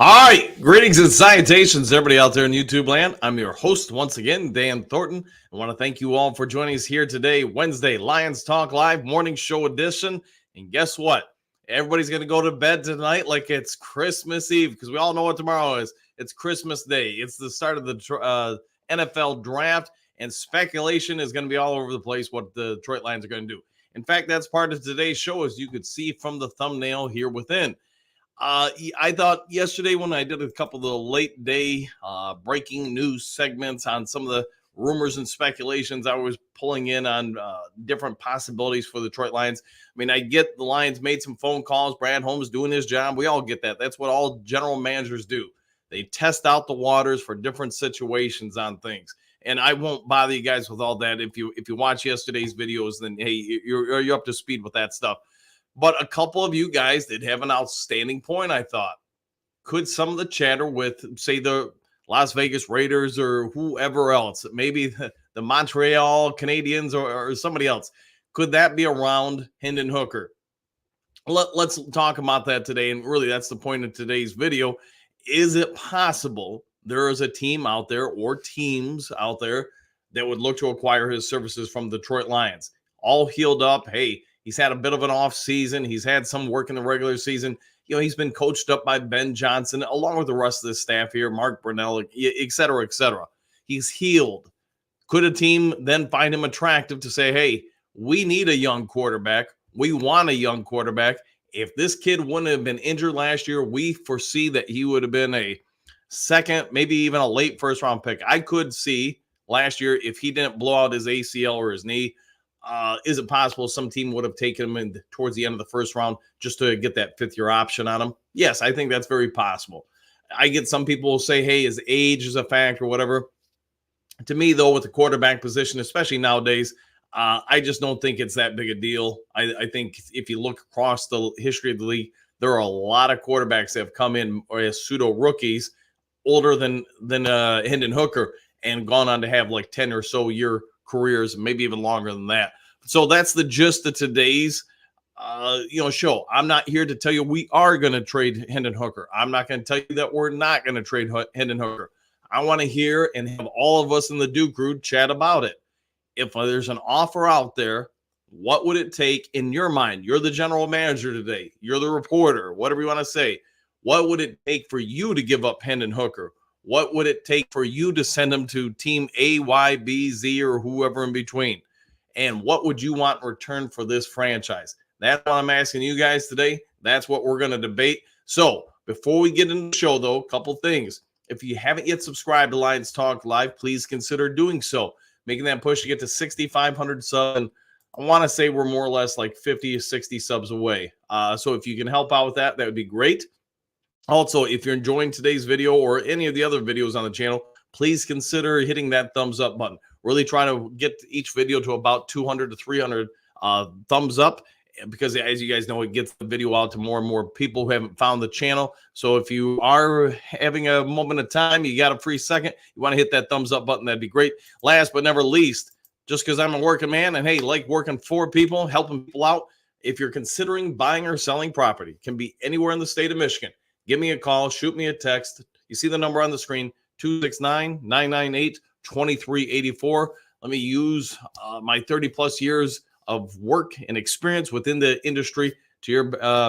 All right, greetings and salutations, everybody out there in YouTube land. I'm your host once again, Dan Thornton. I want to thank you all for joining us here today, Wednesday, Lions Talk Live morning show edition. And guess what? Everybody's going to go to bed tonight like it's Christmas Eve because we all know what tomorrow is. It's Christmas Day. It's the start of the NFL draft, and speculation is going to be all over the place what the Detroit Lions are going to do. In fact, that's part of today's show, as you could see from the thumbnail here within. I thought yesterday when I did a couple of the late day breaking news segments on some of the rumors and speculations, I was pulling in on different possibilities for the Detroit Lions. I mean, I get the Lions made some phone calls. Brad Holmes doing his job. We all get that. That's what all general managers do. They test out the waters for different situations on things. And I won't bother you guys with all that. If you watch yesterday's videos, then hey, you're up to speed with that stuff. But a couple of you guys did have an outstanding point, I thought. Could some of the chatter with, say, the Las Vegas Raiders or whoever else, maybe the Montreal Canadiens or somebody else, could that be around Hendon Hooker? Let's talk about that today. And really, that's the point of today's video. Is it possible there is a team out there or teams out there that would look to acquire his services from the Detroit Lions? All healed up. Hey, he's had a bit of an off season. He's had some work in the regular season. You know, he's been coached up by Ben Johnson, along with the rest of the staff here, Mark Brunell, et cetera, et cetera. He's healed. Could a team then find him attractive to say, hey, we need a young quarterback. We want a young quarterback. If this kid wouldn't have been injured last year, we foresee that he would have been a second, maybe even a late first-round pick. I could see last year if he didn't blow out his ACL or his knee, is it possible some team would have taken him in towards the end of the first round just to get that fifth-year option on him? Yes, I think that's very possible. I get some people say, hey, his age is a factor or whatever. To me, though, with the quarterback position, especially nowadays, I just don't think it's that big a deal. I think if you look across the history of the league, there are a lot of quarterbacks that have come in as pseudo rookies, older than Hendon Hooker, and gone on to have like 10 or so year careers, maybe even longer than that. So that's the gist of today's show. I'm not here to tell you we are going to trade Hendon Hooker. I'm not going to tell you that we're not going to trade Hendon Hooker. I want to hear and have all of us in the Duke Crew chat about it. If there's an offer out there, what would it take in your mind? You're the general manager today. You're the reporter, whatever you want to say. What would it take for you to give up Hendon Hooker? What would it take for you to send him to team A, Y, B, Z, or whoever in between? And what would you want in return for this franchise? That's what I'm asking you guys today. That's what we're going to debate. So before we get into the show, though, a couple things. If you haven't yet subscribed to Lions Talk Live, please consider doing so. Making that push to get to 6,500 subs. And I want to say we're more or less like 50 or 60 subs away. So if you can help out with that, that would be great. Also, if you're enjoying today's video or any of the other videos on the channel, please consider hitting that thumbs up button. Really trying to get each video to about 200 to 300 thumbs up, because as you guys know, it gets the video out to more and more people who haven't found the channel. So if you are having a moment of time, you got a free second, you want to hit that thumbs up button, that'd be great. Last but never least, just because I'm a working man and hey, like working for people, helping people out, if you're considering buying or selling property, it can be anywhere in the state of Michigan. Give me a call, shoot me a text. You see the number on the screen, 269-998-2384. Let me use my 30-plus years of work and experience within the industry to your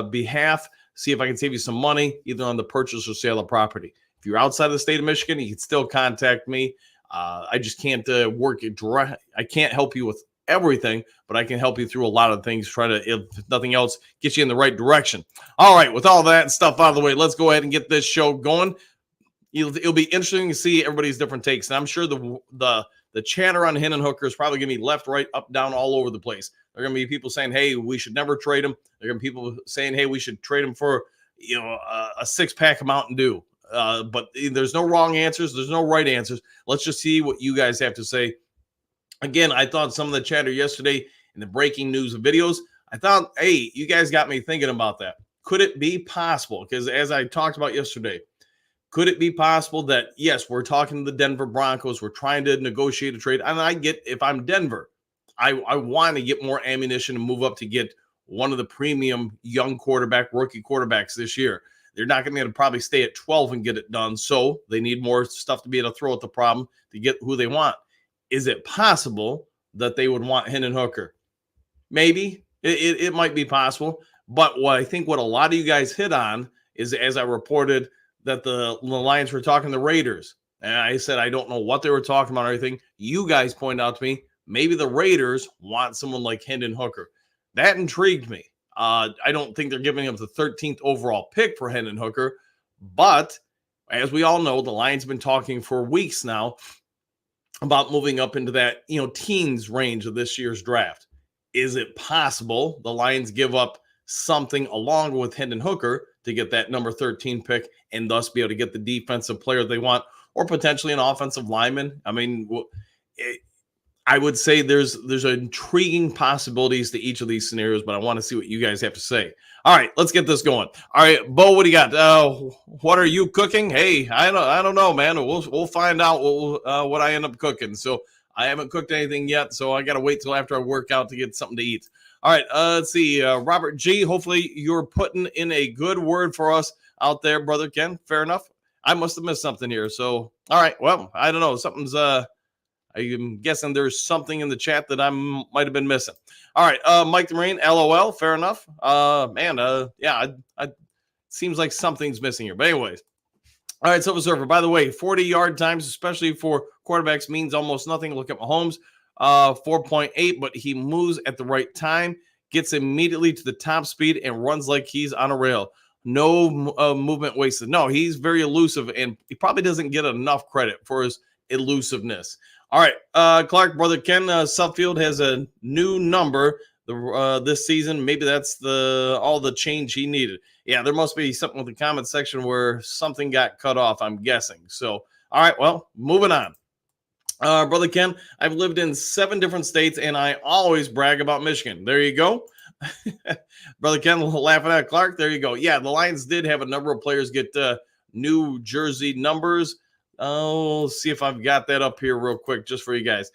behalf. See if I can save you some money, either on the purchase or sale of property. If you're outside of the state of Michigan, you can still contact me. I just can't work it direct. I can't help you with everything, but I can help you through a lot of things, try to, if nothing else, get you in the right direction. All right, with all that stuff out of the way, let's go ahead and get this show going. It'll be interesting to see everybody's different takes, and I'm sure the chatter on Hendon Hooker is probably going to be left, right, up, down, all over the place. There are going to be people saying, hey, we should never trade him. There are going to be people saying, hey, we should trade him for a six-pack of Mountain Dew. But there's no wrong answers. There's no right answers. Let's just see what you guys have to say. Again, I thought some of the chatter yesterday in the breaking news videos, I thought, hey, you guys got me thinking about that. Could it be possible? Because as I talked about yesterday, could it be possible that, yes, we're talking to the Denver Broncos, we're trying to negotiate a trade, and I get, if I'm Denver, I want to get more ammunition and move up to get one of the premium young rookie quarterbacks this year. They're not going to be able to probably stay at 12 and get it done. So they need more stuff to be able to throw at the problem to get who they want. Is it possible that they would want Hendon Hooker? Maybe. It might be possible. But what I think what a lot of you guys hit on is, as I reported, that the Lions were talking to the Raiders. And I said, I don't know what they were talking about or anything. You guys pointed out to me, maybe the Raiders want someone like Hendon Hooker. That intrigued me. I don't think they're giving up the 13th overall pick for Hendon Hooker. But as we all know, the Lions have been talking for weeks now about moving up into that, teens range of this year's draft. Is it possible the Lions give up something along with Hendon Hooker to get that number 13 pick and thus be able to get the defensive player they want, or potentially an offensive lineman? I mean, I would say there's intriguing possibilities to each of these scenarios, but I want to see what you guys have to say. All right, let's get this going. All right, Bo, what do you got? What are you cooking? Hey, I don't know, man. We'll find out what I end up cooking. So I haven't cooked anything yet, so I got to wait till after I work out to get something to eat. All right, let's see. Robert G., hopefully you're putting in a good word for us out there, Brother Ken. Fair enough. I must have missed something here. So, all right, well, I don't know. Something's I'm guessing there's something in the chat that I might have been missing. All right, Mike the Marine, LOL, fair enough. Seems like something's missing here. But anyways, all right, Silver Surfer, by the way, 40-yard times, especially for quarterbacks, means almost nothing. Look at Holmes, 4.8, but he moves at the right time, gets immediately to the top speed, and runs like he's on a rail. No movement wasted. No, he's very elusive, and he probably doesn't get enough credit for his elusiveness. All right, Clark, Brother Ken, Suffield has a new number this season. Maybe that's all the change he needed. Yeah, there must be something with the comment section where something got cut off, I'm guessing. So, all right, well, moving on. Brother Ken, I've lived in 7 different states, and I always brag about Michigan. There you go. Brother Ken laughing at Clark. There you go. Yeah, the Lions did have a number of players get new jersey numbers. Let's see if I've got that up here real quick just for you guys.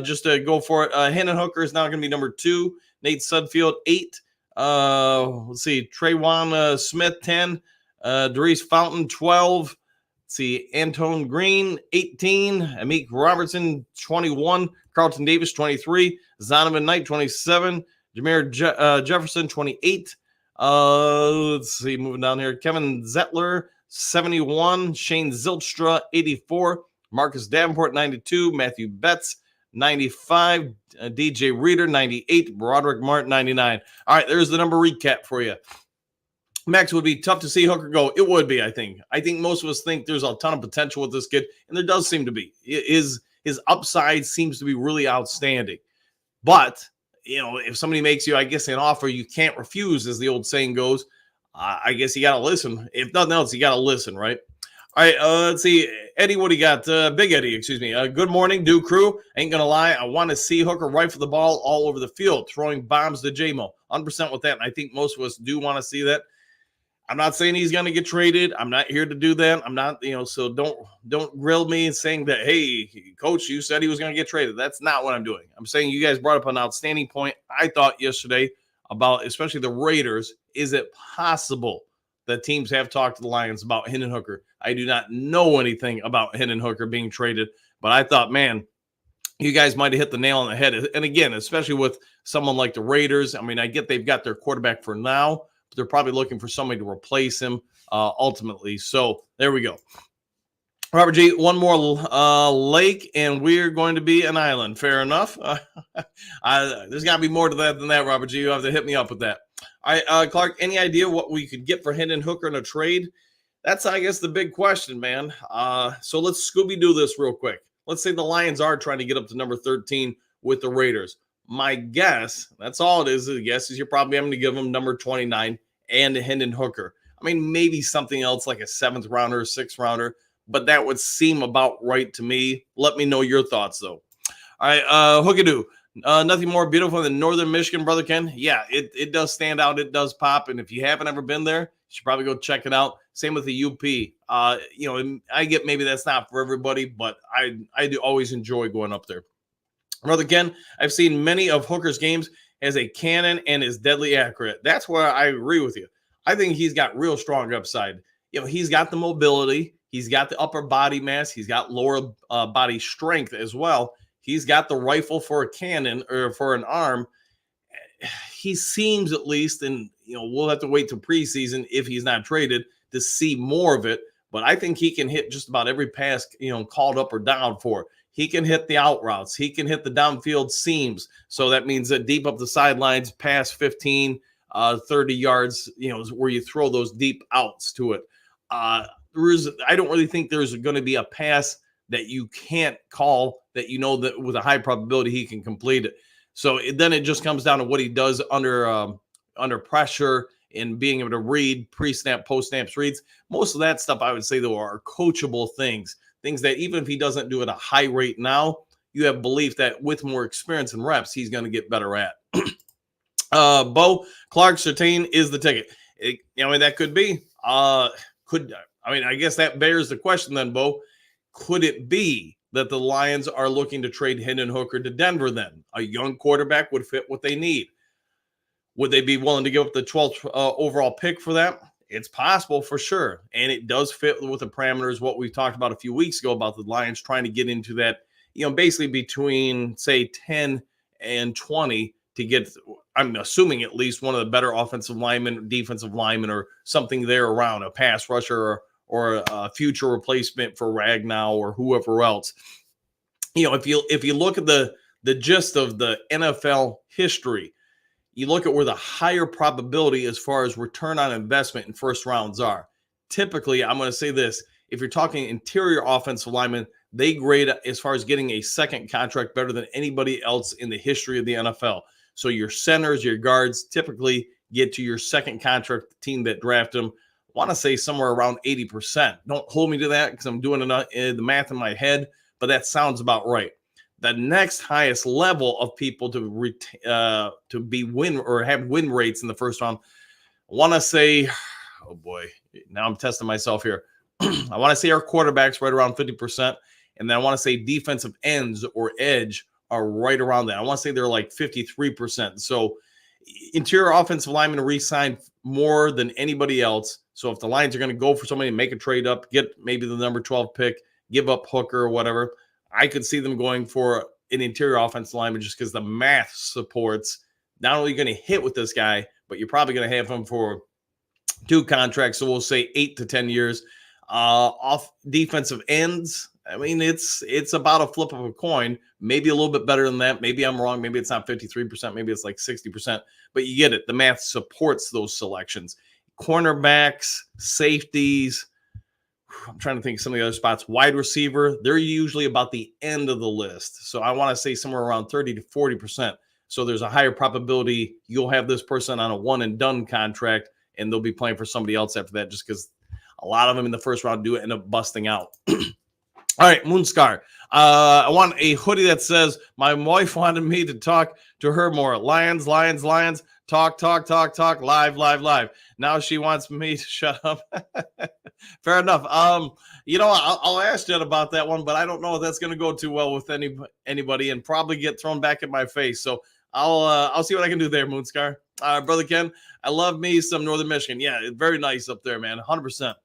Just to go for it. Hendon Hooker is now going to be number 2. Nate Sudfeld, 8. Let's see. Trayvon Smith, 10. Darius Fountain, 12. Let's see. Antone Green, 18. Amik Robertson, 21. Carlton Davis, 23. Zonovan Knight, 27. Jameer Jefferson, 28. Let's see. Moving down here. Kevin Zettler, 71, Shane Zylstra, 84, Marcus Davenport, 92, Matthew Betts, 95, DJ Reader, 98, Broderick Martin, 99. All right, there's the number recap for you. Max, would be tough to see Hooker go. It would be, I think. I think most of us think there's a ton of potential with this kid, and there does seem to be. His upside seems to be really outstanding. But, if somebody makes you, I guess, an offer you can't refuse, as the old saying goes, I guess you got to listen. If nothing else, you got to listen, right? All right, let's see. Eddie, what do you got? Big Eddie, excuse me. Good morning, Dew Crew. Ain't going to lie. I want to see Hooker rifle the ball all over the field, throwing bombs to J-Mo. 100% with that, and I think most of us do want to see that. I'm not saying he's going to get traded. I'm not here to do that. I'm not, so don't grill me saying that, hey, Coach, you said he was going to get traded. That's not what I'm doing. I'm saying you guys brought up an outstanding point, I thought, yesterday about especially the Raiders. Is it possible that teams have talked to the Lions about Hendon Hooker? I do not know anything about Hendon Hooker being traded, but I thought, man, you guys might have hit the nail on the head. And again, especially with someone like the Raiders, I mean, I get they've got their quarterback for now, but they're probably looking for somebody to replace him ultimately. So there we go. Robert G., one more lake, and we're going to be an island. Fair enough. There's got to be more to that than that, Robert G. You have to hit me up with that. All right, Clark, any idea what we could get for Hendon Hooker in a trade? That's, I guess, the big question, man. So let's Scooby-Doo this real quick. Let's say the Lions are trying to get up to number 13 with the Raiders. My guess, that's all it is, is you're probably having to give them number 29 and Hendon Hooker. I mean, maybe something else like a 7th rounder, 6th rounder, but that would seem about right to me. Let me know your thoughts, though. All right, Hookadoo. Nothing more beautiful than Northern Michigan, Brother Ken. Yeah, it does stand out. It does pop. And if you haven't ever been there, you should probably go check it out. Same with the UP. I get maybe that's not for everybody, but I do always enjoy going up there. Brother Ken, I've seen many of Hooker's games as a cannon and is deadly accurate. That's where I agree with you. I think he's got real strong upside. He's got the mobility, he's got the upper body mass, he's got lower body strength as well. He's got the rifle for a cannon or for an arm. He seems, at least, and we'll have to wait till preseason if he's not traded to see more of it. But I think he can hit just about every pass called up or down for. He can hit the out routes. He can hit the downfield seams. So that means that deep up the sidelines, past 15, 30 yards, where you throw those deep outs to it. I don't really think there's going to be a pass that you can't call that that with a high probability he can complete it. So then it just comes down to what he does under pressure and being able to read pre-snap, post-snaps reads. Most of that stuff, I would say, though, are coachable things that even if he doesn't do it at a high rate now, you have belief that with more experience and reps, he's going to get better at. Bo Clark Surtain is the ticket. That could be. I guess that bears the question then, Bo. Could it be that the Lions are looking to trade Hendon Hooker to Denver then? A young quarterback would fit what they need. Would they be willing to give up the 12th overall pick for that? It's possible for sure. And it does fit with the parameters, what we talked about a few weeks ago about the Lions trying to get into that, basically between, say, 10 and 20 to get, I'm assuming, at least one of the better offensive linemen, defensive linemen, or something there around, a pass rusher or a future replacement for Ragnow or whoever else. If you look at the gist of the NFL history, you look at where the higher probability as far as return on investment in first rounds are. Typically, I'm going to say this, if you're talking interior offensive linemen, they grade as far as getting a second contract better than anybody else in the history of the NFL. So your centers, your guards typically get to your second contract, the team that drafted them. I want to say somewhere around 80%. Don't hold me to that because I'm doing the math in my head, but that sounds about right. The next highest level of people to be win or have win rates in the first round, I want to say, oh boy, now I'm testing myself here. I want to say our quarterbacks right around 50%, and then I want to say defensive ends or edge are right around that. I want to say they're like 53%. So interior offensive linemen re-signed more than anybody else. So if the Lions are going to go for somebody and make a trade up, get maybe the number 12 pick, give up Hooker or whatever, I could see them going for an interior offensive lineman just because the math supports not only going to hit with this guy, but you're probably going to have him for 2 contracts. So we'll say 8 to 10 years. Off defensive ends, I mean, it's about a flip of a coin, maybe a little bit better than that. Maybe I'm wrong. Maybe it's not 53%. Maybe it's like 60%, but you get it. The math supports those selections. Cornerbacks, safeties, I'm trying to think of some of the other spots. Wide receiver, they're usually about the end of the list. So I want to say somewhere around 30 to 40%. So there's a higher probability you'll have this person on a one and done contract and they'll be playing for somebody else after that, just because a lot of them in the first round do end up busting out. All right, Moonscar. I want a hoodie that says, my wife wanted me to talk to her more. Lions, Lions, Lions. Talk, talk, talk, talk. Live, live, live. Now she wants me to shut up. Fair enough. I'll ask Jen about that one, but I don't know if that's going to go too well with anybody and probably get thrown back in my face. So I'll see what I can do there, Moonscar. Brother Ken, I love me some Northern Michigan. Yeah, very nice up there, man. 100%.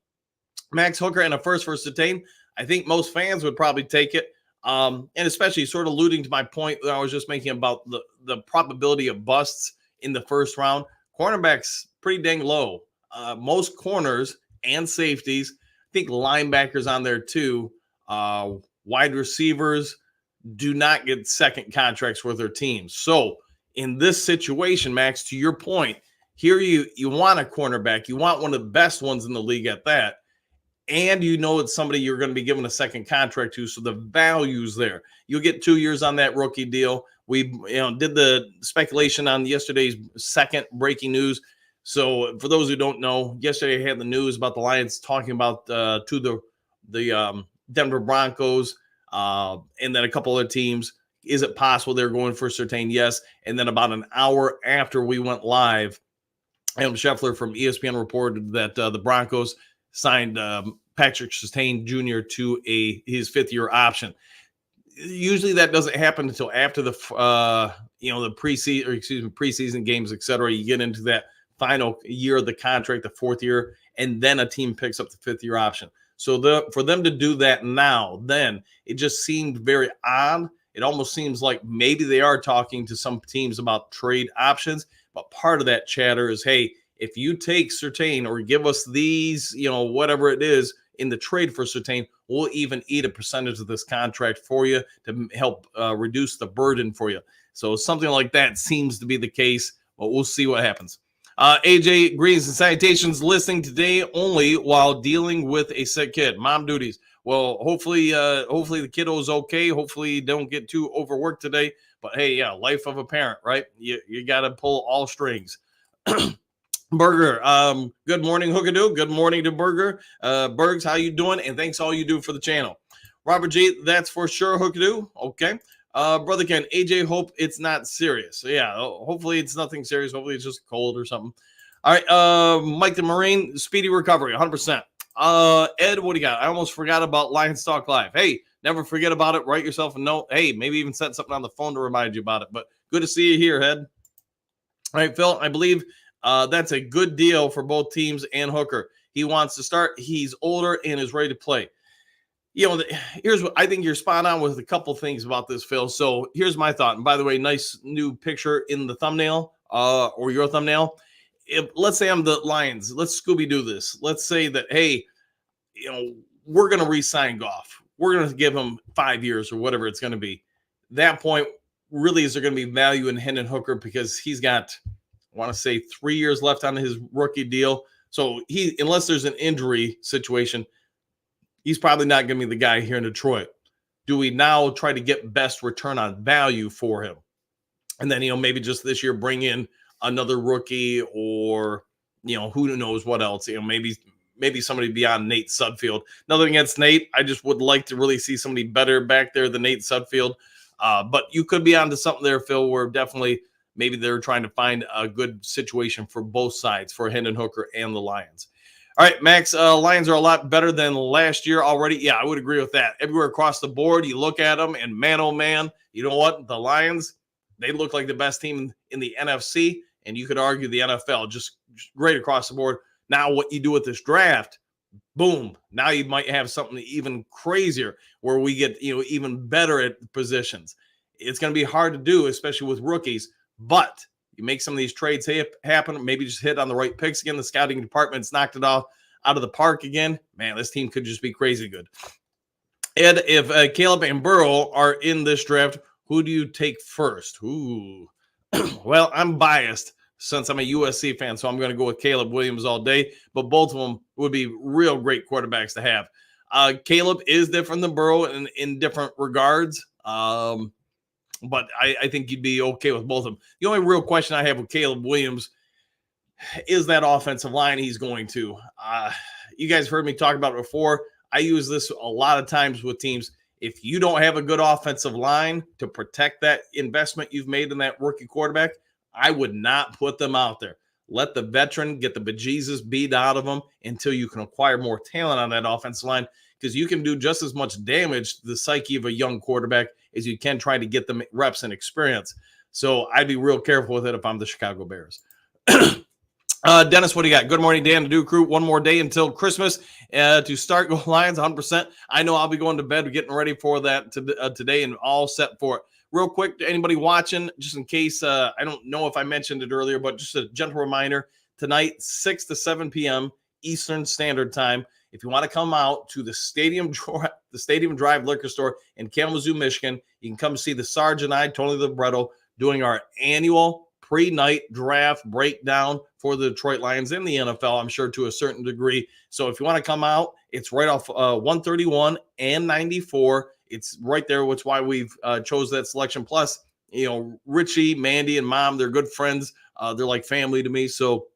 Max Hooker and a first for Surtain. I think most fans would probably take it. And especially sort of alluding to my point that I was just making about the probability of busts in the first round. Cornerbacks pretty dang low. Most corners and safeties, I think linebackers on there too. Wide receivers do not get second contracts with their teams. So in this situation, Max, to your point, here you want a cornerback. You want one of the best ones in the league at that. And it's somebody you're going to be giving a second contract to, so the value's there. You'll get 2 years on that rookie deal. We did the speculation on yesterday's second breaking news. So for those who don't know, yesterday I had the news about the Lions talking about to the Denver Broncos and then a couple other teams. Is it possible they're going for Surtain? Yes. And then about an hour after we went live, Adam Scheffler from ESPN reported that the Broncos signed Patrick Surtain Jr. to his 5th-year option. Usually that doesn't happen until after the preseason games, etc. You get into that final year of the contract, the 4th year, and then a team picks up the 5th-year option. So for them to do that now, then it just seemed very odd. It almost seems like maybe they are talking to some teams about trade options, but part of that chatter is, hey, if you take Surtain or give us these, whatever it is in the trade for Surtain, we'll even eat a percentage of this contract for you to help reduce the burden for you. So something like that seems to be the case, but we'll see what happens. AJ, greetings and salutations, listening today only while dealing with a sick kid. Mom duties. Well, hopefully the kiddo's okay. Hopefully you don't get too overworked today. But hey, yeah, life of a parent, right? You got to pull all strings. Burger, good morning, Hookadoo. Good morning to Burger. Bergs, how you doing? And thanks all you do for the channel. Robert G, that's for sure, Hookadoo. Okay. Brother Ken, AJ, hope it's not serious. So yeah, hopefully it's nothing serious. Hopefully it's just cold or something. All right, Mike the Marine, speedy recovery, 100%. Ed, what do you got? I almost forgot about Lions Talk Live. Hey, never forget about it. Write yourself a note. Hey, maybe even send something on the phone to remind you about it. But good to see you here, Ed. All right, Phil, I believe that's a good deal for both teams and Hooker. He wants to start. He's older and is ready to play. Here's what I think you're spot on with a couple things about this, Phil. So here's my thought. And by the way, nice new picture in the thumbnail or your thumbnail. Let's say I'm the Lions. Let's Scooby-Doo this. Let's say that, hey, we're going to re-sign Goff. We're going to give him 5 years or whatever it's going to be. That point, really, is there going to be value in Hendon Hooker because he's got, I want to say, 3 years left on his rookie deal. So unless there's an injury situation, he's probably not going to be the guy here in Detroit. Do we now try to get best return on value for him? And then, maybe just this year bring in another rookie or, who knows what else, maybe somebody beyond Nate Sudfeld. Nothing against Nate. I just would like to really see somebody better back there than Nate Sudfeld. But you could be onto something there, Phil, where definitely maybe they're trying to find a good situation for both sides, for Hendon Hooker and the Lions. All right, Max, Lions are a lot better than last year already. Yeah, I would agree with that. Everywhere across the board, you look at them, and man, oh man, you know what? The Lions, they look like the best team in the NFC, and you could argue the NFL, just great across the board. Now what you do with this draft, boom, now you might have something even crazier where we get, even better at positions. It's going to be hard to do, especially with rookies, but you make some of these trades happen, maybe just hit on the right picks again. The scouting department's knocked it off out of the park again. Man, this team could just be crazy good. Ed, if Caleb and Burrow are in this draft, who do you take first? Ooh. Well, I'm biased since I'm a USC fan, so I'm going to go with Caleb Williams all day, but both of them would be real great quarterbacks to have. Caleb is different than Burrow in different regards. But I think you'd be okay with both of them. The only real question I have with Caleb Williams is that offensive line he's going to. You guys heard me talk about it before. I use this a lot of times with teams. If you don't have a good offensive line to protect that investment you've made in that rookie quarterback, I would not put them out there. Let the veteran get the bejesus beat out of them until you can acquire more talent on that offensive line, because you can do just as much damage to the psyche of a young quarterback as you can try to get them reps and experience. So I'd be real careful with it if I'm the Chicago Bears. Dennis, what do you got? Good morning, Dan, to do crew. One more day until Christmas to start. Go Lions, 100%. I know I'll be going to bed, getting ready for that today and all set for it. Real quick, to anybody watching, just in case, I don't know if I mentioned it earlier, but just a gentle reminder, tonight, 6 to 7 p.m. Eastern Standard Time. If you want to come out to the Stadium Drive Liquor Store in Kalamazoo, Michigan, you can come see the Sarge and I, Tony Libretto, doing our annual pre-night draft breakdown for the Detroit Lions in the NFL, I'm sure to a certain degree. So if you want to come out, it's right off 131 and 94. It's right there, which is why we've chose that selection. Plus, Richie, Mandy, and Mom, they're good friends. They're like family to me. So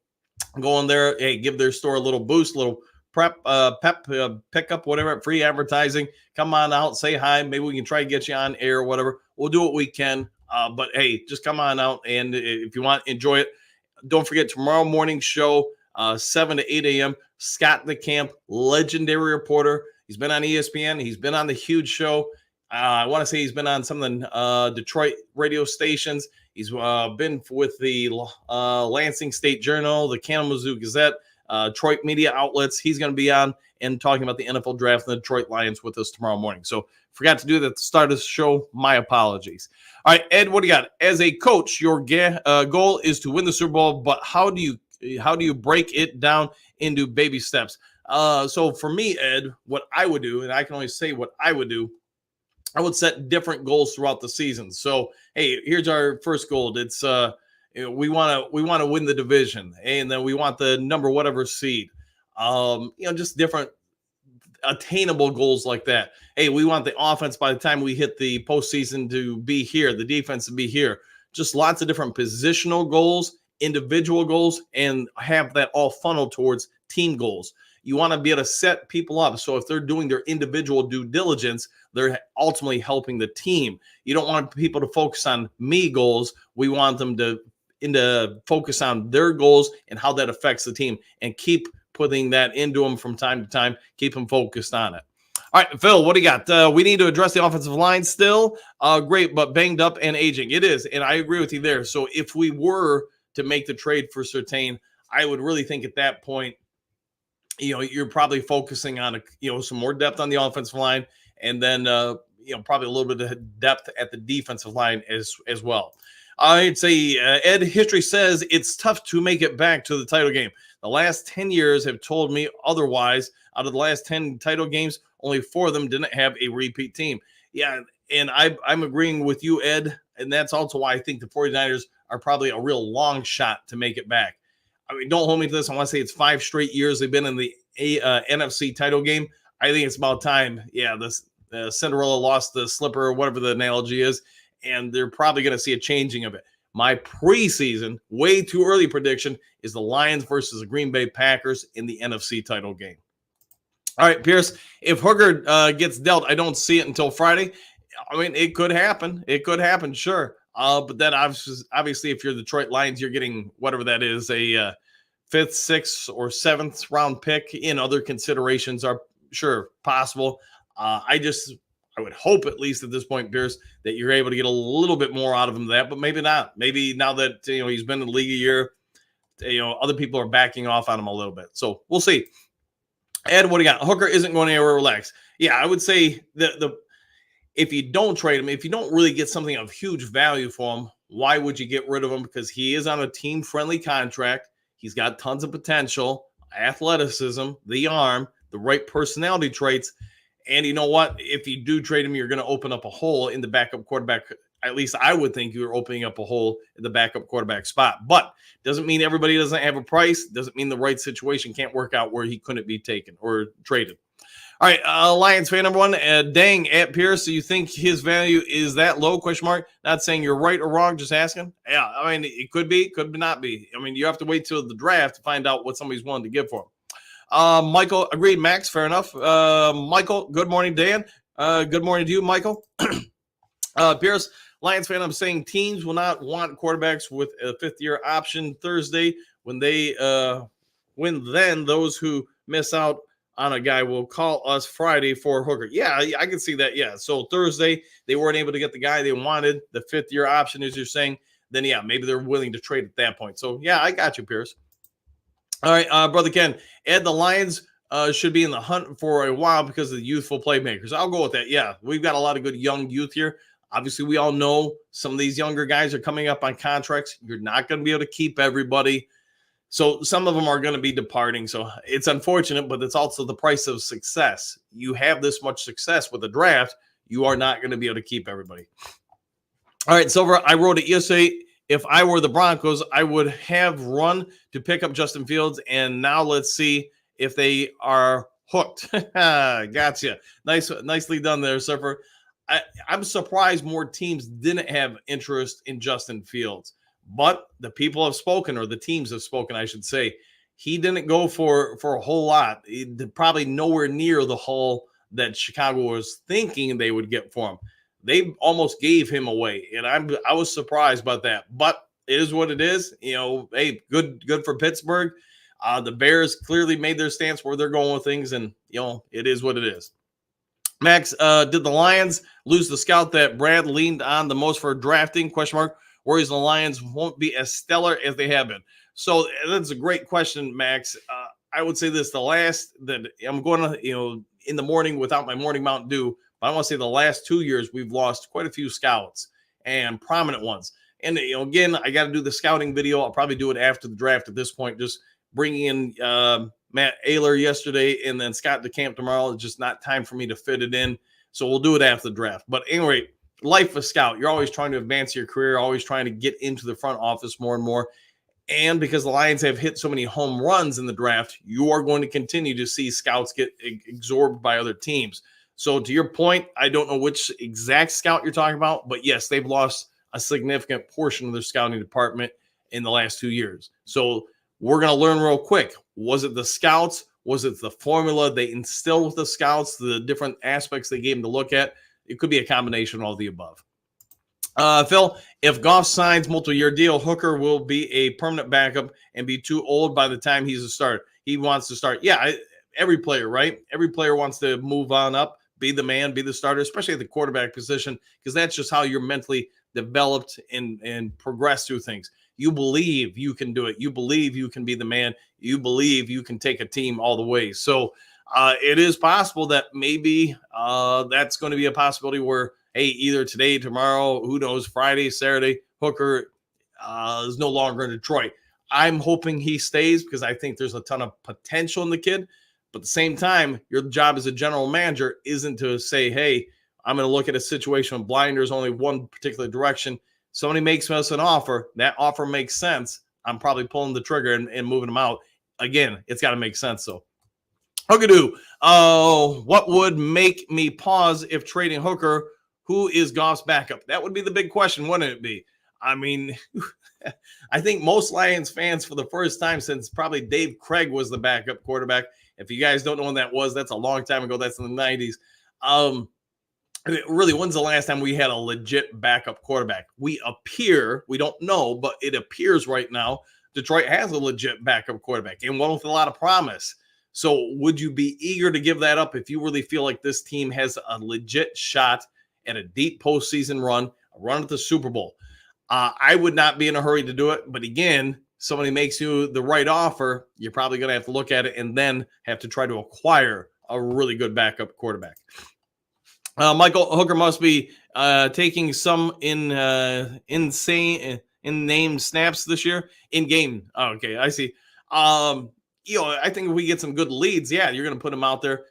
go in there, hey, give their store a little boost, little pep, pick up, whatever, free advertising. Come on out, say hi. Maybe we can try to get you on air or whatever. We'll do what we can. But hey, just come on out, and if you want, enjoy it. Don't forget tomorrow morning show, 7 to 8 a.m. Scott DeCamp, legendary reporter. He's been on ESPN. He's been on the Huge Show. I want to say he's been on some of the Detroit radio stations. He's been with the Lansing State Journal, the Kalamazoo Gazette, Detroit media outlets. He's going to be on and talking about the NFL draft and the Detroit Lions with us tomorrow morning. So forgot to do that at the start of the show. My apologies. All right, Ed, what do you got? As a coach, your goal is to win the Super Bowl, but how do you break it down into baby steps? So for me, Ed, what I would do, and I can only say what I would do, I would set different goals throughout the season. So, hey, here's our first goal. It's we want to win the division, and then we want the number whatever seed. Just different attainable goals like that. Hey, we want the offense by the time we hit the postseason to be here, the defense to be here. Just lots of different positional goals, individual goals, and have that all funneled towards team goals. You want to be able to set people up. So if they're doing their individual due diligence, they're ultimately helping the team. You don't want people to focus on me goals. We want them to focus on their goals and how that affects the team, and keep putting that into them from time to time. Keep them focused on it. All right, Phil, what do you got? We need to address the offensive line still. Great, but banged up and aging. It is, and I agree with you there. So if we were to make the trade for Surtain, I would really think at that point, you're probably focusing on some more depth on the offensive line, and then probably a little bit of depth at the defensive line as well. I'd say Ed, history says it's tough to make it back to the title game. The last 10 years have told me otherwise. Out of the last 10 title games, only 4 of them didn't have a repeat team. Yeah, and I'm agreeing with you, Ed, and that's also why I think the 49ers are probably a real long shot to make it back. I mean, don't hold me to this. I want to say it's 5 straight years they've been in the NFC title game. I think it's about time. Yeah, this Cinderella lost the slipper, or whatever the analogy is, and they're probably going to see a changing of it. My preseason, way too early prediction is the Lions versus the Green Bay Packers in the NFC title game. All right, Pierce, if Hooker gets dealt, I don't see it until Friday. I mean, it could happen. It could happen, sure. But then obviously, if you're the Detroit Lions, you're getting whatever that is, a 5th, 6th, or 7th round pick. In other considerations are sure possible. I would hope, at least at this point, Pierce, that you're able to get a little bit more out of him than that, but maybe not. Maybe now that he's been in the league a year, other people are backing off on him a little bit. So we'll see. Ed, what do you got? Hooker isn't going anywhere. Relax. Yeah, I would say that if you don't trade him, if you don't really get something of huge value for him, why would you get rid of him? Because he is on a team-friendly contract. He's got tons of potential, athleticism, the arm, the right personality traits. And you know what? If you do trade him, you're going to open up a hole in the backup quarterback. At least I would think you're opening up a hole in the backup quarterback spot. But doesn't mean everybody doesn't have a price. Doesn't mean the right situation can't work out where he couldn't be taken or traded. All right, Lions fan number 1, dang, at Pierce, do you think his value is that low, question mark? Not saying you're right or wrong, just asking. Yeah, I mean, it could be, could not be. I mean, you have to wait till the draft to find out what somebody's willing to give for him. Michael, agreed, Max, fair enough. Michael, good morning, Dan. Good morning to you, Michael. Pierce, Lions fan, I'm saying teams will not want quarterbacks with a 5th-year option Thursday when then those who miss out on a guy will call us Friday for Hooker. Yeah, I can see that. Yeah. So Thursday, they weren't able to get the guy they wanted, the 5th-year option, as you're saying. Then, yeah, maybe they're willing to trade at that point. So, yeah, I got you, Pierce. All right, Brother Ken. Ed, the Lions should be in the hunt for a while because of the youthful playmakers. I'll go with that. Yeah, we've got a lot of good young youth here. Obviously, we all know some of these younger guys are coming up on contracts. You're not going to be able to keep everybody. So some of them are going to be departing. So it's unfortunate, but it's also the price of success. You have this much success with the draft, you are not going to be able to keep everybody. All right, Silver, I wrote it yesterday. If I were the Broncos, I would have run to pick up Justin Fields, and now let's see if they are hooked. Gotcha. Nicely done there, Silver. I'm surprised more teams didn't have interest in Justin Fields. But the people have spoken, or the teams have spoken, I should say. He didn't go for a whole lot. Probably nowhere near the haul that Chicago was thinking they would get for him. They almost gave him away, and I was surprised about that. But it is what it is. Hey, good for Pittsburgh. The Bears clearly made their stance where they're going with things, and it is what it is. Max, did the Lions lose the scout that Brad leaned on the most for drafting? Question mark. Worries the Lions won't be as stellar as they have been. So that's a great question, Max. I would say this: the last that I'm going to, in the morning without my morning Mountain Dew. But I want to say the last 2 years we've lost quite a few scouts and prominent ones. And again, I got to do the scouting video. I'll probably do it after the draft at this point. Just bringing in Matt Ayler yesterday and then Scott DeCamp tomorrow. It's just not time for me to fit it in. So we'll do it after the draft. But anyway, life of a scout, you're always trying to advance your career, always trying to get into the front office more and more. And because the Lions have hit so many home runs in the draft, you are going to continue to see scouts get absorbed by other teams. So to your point, I don't know which exact scout you're talking about, but yes, they've lost a significant portion of their scouting department in the last 2 years. So we're going to learn real quick. Was it the scouts? Was it the formula they instilled with the scouts, the different aspects they gave them to look at? It could be a combination of all the above. Phil, if Goff signs multi-year deal, Hooker will be a permanent backup and be too old by the time he's a starter. He wants to start. Yeah, every player, right? Every player wants to move on up, be the man, be the starter, especially at the quarterback position, because that's just how you're mentally developed and progress through things. You believe you can do it. You believe you can be the man. You believe you can take a team all the way. So it is possible that maybe that's going to be a possibility where, hey, either today, tomorrow, who knows, Friday, Saturday, Hooker is no longer in Detroit. I'm hoping he stays because I think there's a ton of potential in the kid. But at the same time, your job as a general manager isn't to say, hey, I'm going to look at a situation with blinders only one particular direction. Somebody makes us an offer. That offer makes sense. I'm probably pulling the trigger and moving them out. Again, it's got to make sense. So, Hookadoo, what would make me pause if trading Hooker? Who is Goff's backup? That would be the big question, wouldn't it be? I mean, I think most Lions fans, for the first time since probably Dave Craig was the backup quarterback. If you guys don't know when that was, that's a long time ago. That's in the 90s. Really, when's the last time we had a legit backup quarterback? We don't know, but it appears right now Detroit has a legit backup quarterback and one with a lot of promise. So would you be eager to give that up if you really feel like this team has a legit shot at a deep postseason run, a run at the Super Bowl? I would not be in a hurry to do it. But again, somebody makes you the right offer, you're probably going to have to look at it and then have to try to acquire a really good backup quarterback. Michael Hooker must be taking some insane named snaps this year in game. Oh, okay, I see. I think if we get some good leads, yeah, you're going to put him out there.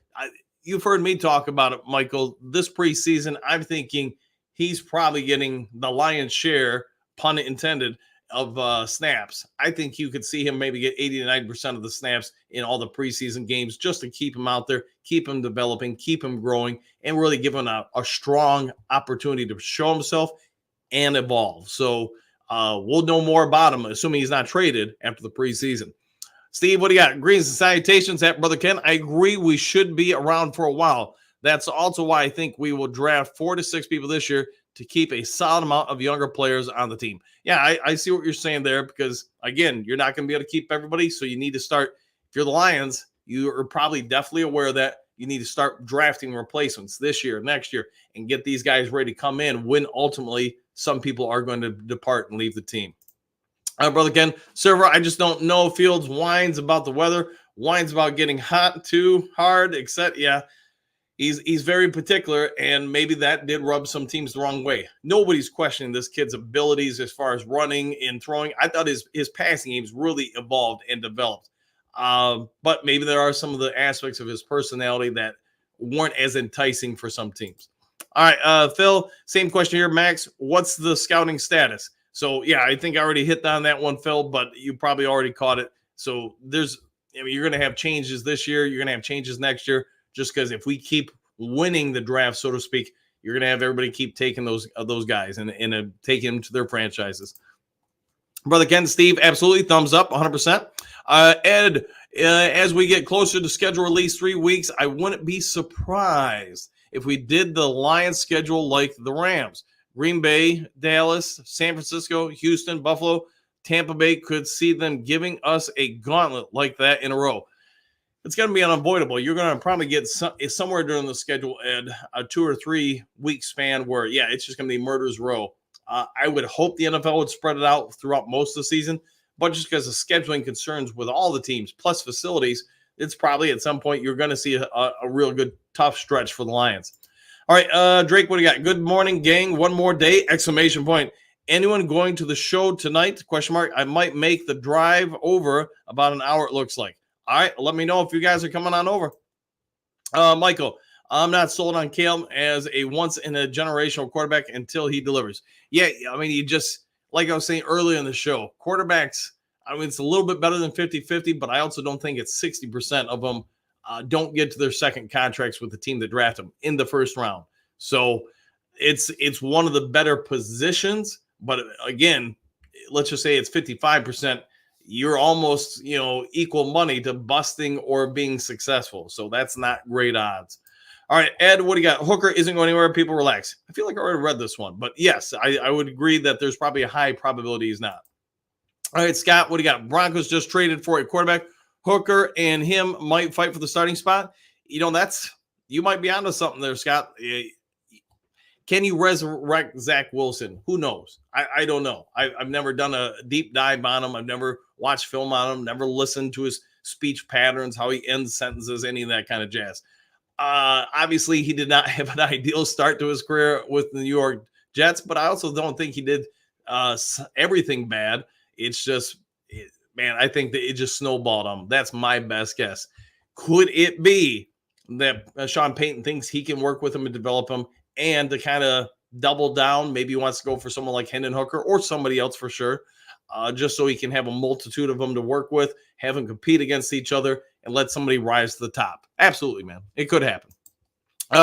You've heard me talk about it, Michael. This preseason, I'm thinking he's probably getting the lion's share, pun intended, of snaps. I think you could see him maybe get 80 to 90% of the snaps in all the preseason games just to keep him out there, keep him developing, keep him growing, and really give him a strong opportunity to show himself and evolve. So we'll know more about him, assuming he's not traded after the preseason. Steve, what do you got? Greetings and salutations at Brother Ken. I agree we should be around for a while. That's also why I think we will draft 4 to 6 people this year to keep a solid amount of younger players on the team. Yeah, I see what you're saying there because, again, you're not going to be able to keep everybody, so you need to start. If you're the Lions, you are probably definitely aware that you need to start drafting replacements this year, next year, and get these guys ready to come in when ultimately some people are going to depart and leave the team. Brother Ken, server, I just don't know. Fields whines about the weather, whines about getting hot too hard, etc. Yeah, he's very particular, and maybe that did rub some teams the wrong way. Nobody's questioning this kid's abilities as far as running and throwing. I thought his passing game's really evolved and developed. But maybe there are some of the aspects of his personality that weren't as enticing for some teams. All right, Phil, same question here. Max, what's the scouting status? So, yeah, I think I already hit on that one, Phil, but you probably already caught it. So you're going to have changes this year. You're going to have changes next year just because if we keep winning the draft, so to speak, you're going to have everybody keep taking those guys and taking them to their franchises. Brother Ken, Steve, absolutely. Thumbs up, 100%. Ed, as we get closer to schedule release 3 weeks, I wouldn't be surprised if we did the Lions schedule like the Rams. Green Bay, Dallas, San Francisco, Houston, Buffalo, Tampa Bay could see them giving us a gauntlet like that in a row. it's going to be unavoidable. You're going to probably get somewhere during the schedule, Ed, a 2 or 3 week span where, yeah, it's just going to be murder's row. I would hope the NFL would spread it out throughout most of the season, but just because of scheduling concerns with all the teams plus facilities, it's probably at some point you're going to see a real good tough stretch for the Lions. All right, Drake, what do you got? Good morning, gang. One more day! Exclamation point. Anyone going to the show tonight? Question mark. I might make the drive over about an hour, it looks like. All right, let me know if you guys are coming on over. Michael, I'm not sold on Caleb as a once-in-a-generational quarterback until he delivers. Yeah, I mean, you just, like I was saying earlier in the show, quarterbacks, I mean, it's a little bit better than 50-50, but I also don't think it's 60% of them don't get to their second contracts with the team that drafted them in the first round. So it's one of the better positions, but again, let's just say it's 55%. You're almost, equal money to busting or being successful. So that's not great odds. All right, Ed, what do you got? Hooker isn't going anywhere. People relax. I feel like I already read this one, but yes, I would agree that there's probably a high probability he's not. All right, Scott, what do you got? Broncos just traded for a quarterback. Hooker and him might fight for the starting spot. You might be onto something there, Scott. Can you resurrect Zach Wilson? Who knows? I don't know. I've never done a deep dive on him. I've never watched film on him, never listened to his speech patterns, how he ends sentences, any of that kind of jazz. Obviously, he did not have an ideal start to his career with the New York Jets, but I also don't think he did everything bad. It's just, man, I think that it just snowballed him. That's my best guess. Could it be that Sean Payton thinks he can work with him and develop him, and to kind of double down, maybe he wants to go for someone like Hendon Hooker or somebody else for sure, just so he can have a multitude of them to work with, have them compete against each other, and let somebody rise to the top. Absolutely, man. It could happen.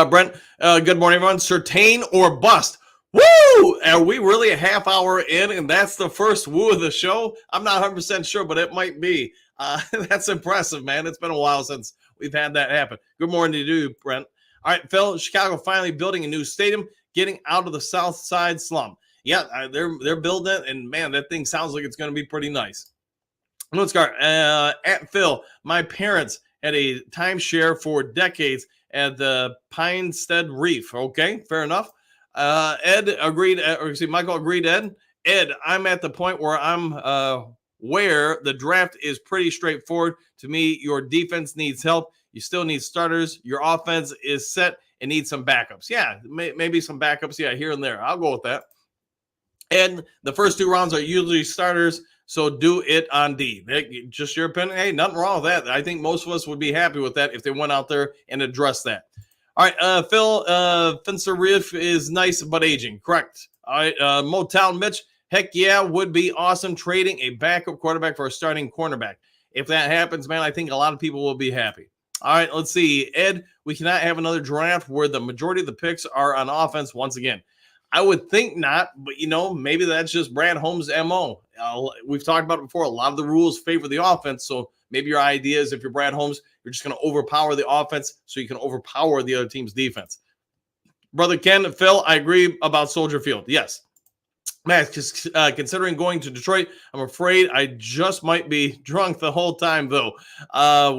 Brent, good morning, everyone. Certain or bust? Woo! Are we really a half hour in, and that's the first woo of the show? I'm not 100% sure, but it might be. That's impressive, man. It's been a while since we've had that happen. Good morning to you, Brent. All right, Phil, Chicago finally building a new stadium, getting out of the South Side slum. Yeah, they're building it, and man, that thing sounds like it's going to be pretty nice. Let's go. At Phil, my parents had a timeshare for decades at the Pinestead Reef. Okay, fair enough. Ed agreed, Michael agreed, Ed. Ed, I'm at the point where where the draft is pretty straightforward. To me, your defense needs help. You still need starters. Your offense is set and needs some backups. Yeah, maybe some backups. Yeah, here and there. I'll go with that. And the first 2 rounds are usually starters, so do it on D. Just your opinion. Hey, nothing wrong with that. I think most of us would be happy with that if they went out there and addressed that. All right, Phil, Fencer Reef is nice but aging. Correct. All right, Motown Mitch, heck yeah, would be awesome trading a backup quarterback for a starting cornerback. If that happens, man, I think a lot of people will be happy. All right, let's see. Ed, we cannot have another draft where the majority of the picks are on offense once again. I would think not, but, maybe that's just Brad Holmes' MO. We've talked about it before. A lot of the rules favor the offense, so maybe your idea is if you're Brad Holmes, you're just going to overpower the offense so you can overpower the other team's defense. Brother Ken, Phil, I agree about Soldier Field. Yes. Max, considering going to Detroit, I'm afraid I just might be drunk the whole time, though.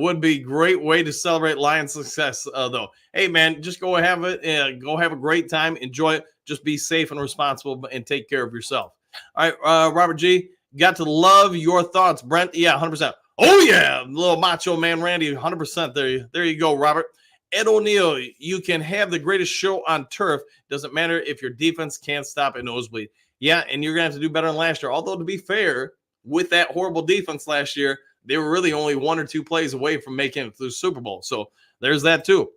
Would be great way to celebrate Lions' success, though. Hey, man, just go have it. Go have a great time. Enjoy it. Just be safe and responsible and take care of yourself. All right, Robert G., got to love your thoughts, Brent. Yeah, 100%. Oh, yeah, little macho man Randy, 100%. There you go, Robert. Ed O'Neill, you can have the greatest show on turf. Doesn't matter if your defense can't stop a nosebleed. Yeah, and you're going to have to do better than last year. Although, to be fair, with that horrible defense last year, they were really only 1 or 2 plays away from making it to the Super Bowl. So there's that, too.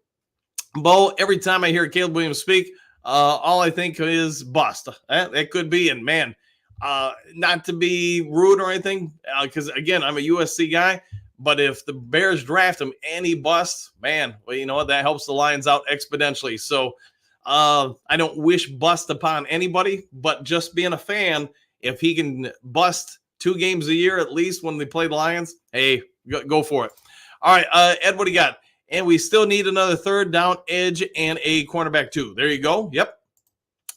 Bo, every time I hear Caleb Williams speak, all I think is bust. That could be, and man, not to be rude or anything, because, again, I'm a USC guy, but if the Bears draft him and he busts, man, well, you know what? That helps the Lions out exponentially. So I don't wish bust upon anybody, but just being a fan, if he can bust 2 games a year at least when they play the Lions, hey, go for it. All right, Ed, what do you got? And we still need another third down edge and a cornerback too. There you go. Yep.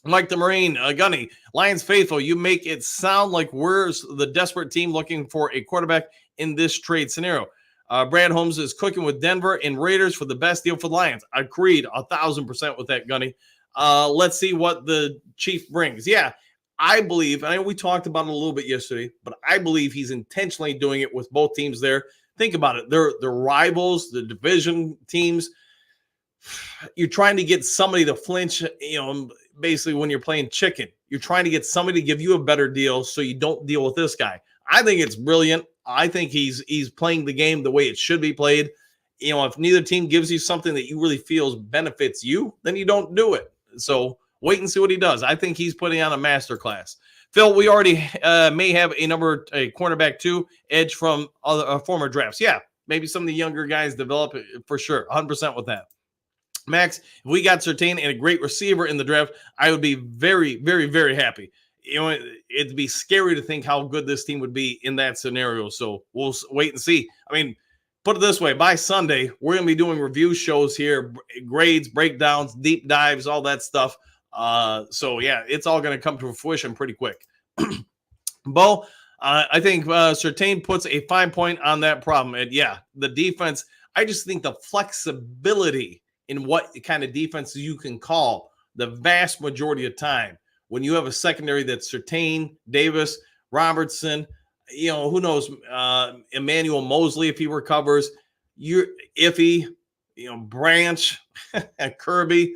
Mike the Marine, Gunny, Lions faithful, you make it sound like we're the desperate team looking for a quarterback in this trade scenario. Brad Holmes is cooking with Denver and Raiders for the best deal for the Lions. Agreed 1,000% with that, Gunny. Let's see what the Chief brings. Yeah, I believe, I know we talked about it a little bit yesterday, but I believe he's intentionally doing it with both teams there. Think about it. They're rivals, the division teams. You're trying to get somebody to flinch, basically when you're playing chicken. You're trying to get somebody to give you a better deal so you don't deal with this guy. I think it's brilliant. I think he's playing the game the way it should be played. If neither team gives you something that you really feel benefits you, then you don't do it. So wait and see what he does. I think he's putting on a masterclass. Phil, we already may have a cornerback 2 edge from other former drafts. Yeah, maybe some of the younger guys develop it for sure. 100% with that. Max, if we got Surtain and a great receiver in the draft, I would be very, very, very happy. It'd be scary to think how good this team would be in that scenario. So we'll wait and see. I mean, put it this way, by Sunday, we're going to be doing review shows here, grades, breakdowns, deep dives, all that stuff. So, yeah, it's all going to come to fruition pretty quick. Bo, I think Surtain puts a fine point on that problem. And, yeah, the defense, I just think the flexibility in what kind of defense you can call the vast majority of time when you have a secondary that's Surtain, Davis, Robertson, who knows, Emmanuel Mosley, if he recovers, you're iffy, Branch, Kirby,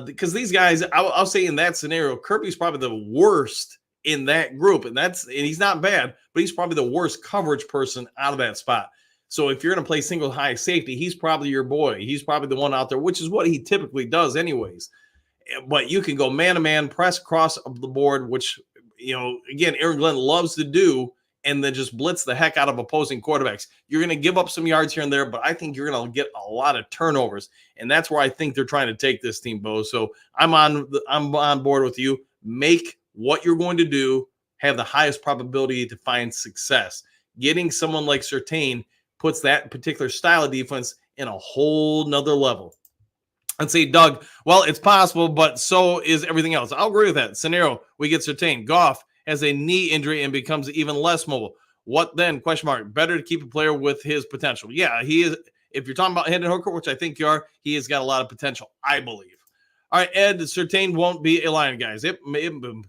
because these guys, I'll say in that scenario, Kirby's probably the worst in that group, and he's not bad, but he's probably the worst coverage person out of that spot. So if you're going to play single high safety, he's probably your boy. He's probably the one out there, which is what he typically does anyways. But you can go man-to-man, press across the board, which, again, Aaron Glenn loves to do, and then just blitz the heck out of opposing quarterbacks. You're going to give up some yards here and there, but I think you're going to get a lot of turnovers, and that's where I think they're trying to take this team, Bo. So I'm on board with you. Make what you're going to do have the highest probability to find success. Getting someone like Surtain puts that particular style of defense in a whole nother level. Let's see, Doug. Well, it's possible, but so is everything else. I'll agree with that. Scenario, we get Surtain. Goff has a knee injury and becomes even less mobile. What then? Question mark. Better to keep a player with his potential. Yeah, he is. If you're talking about Hendon Hooker, which I think you are, he has got a lot of potential, I believe. All right, Ed, Surtain won't be a Lion, guys. It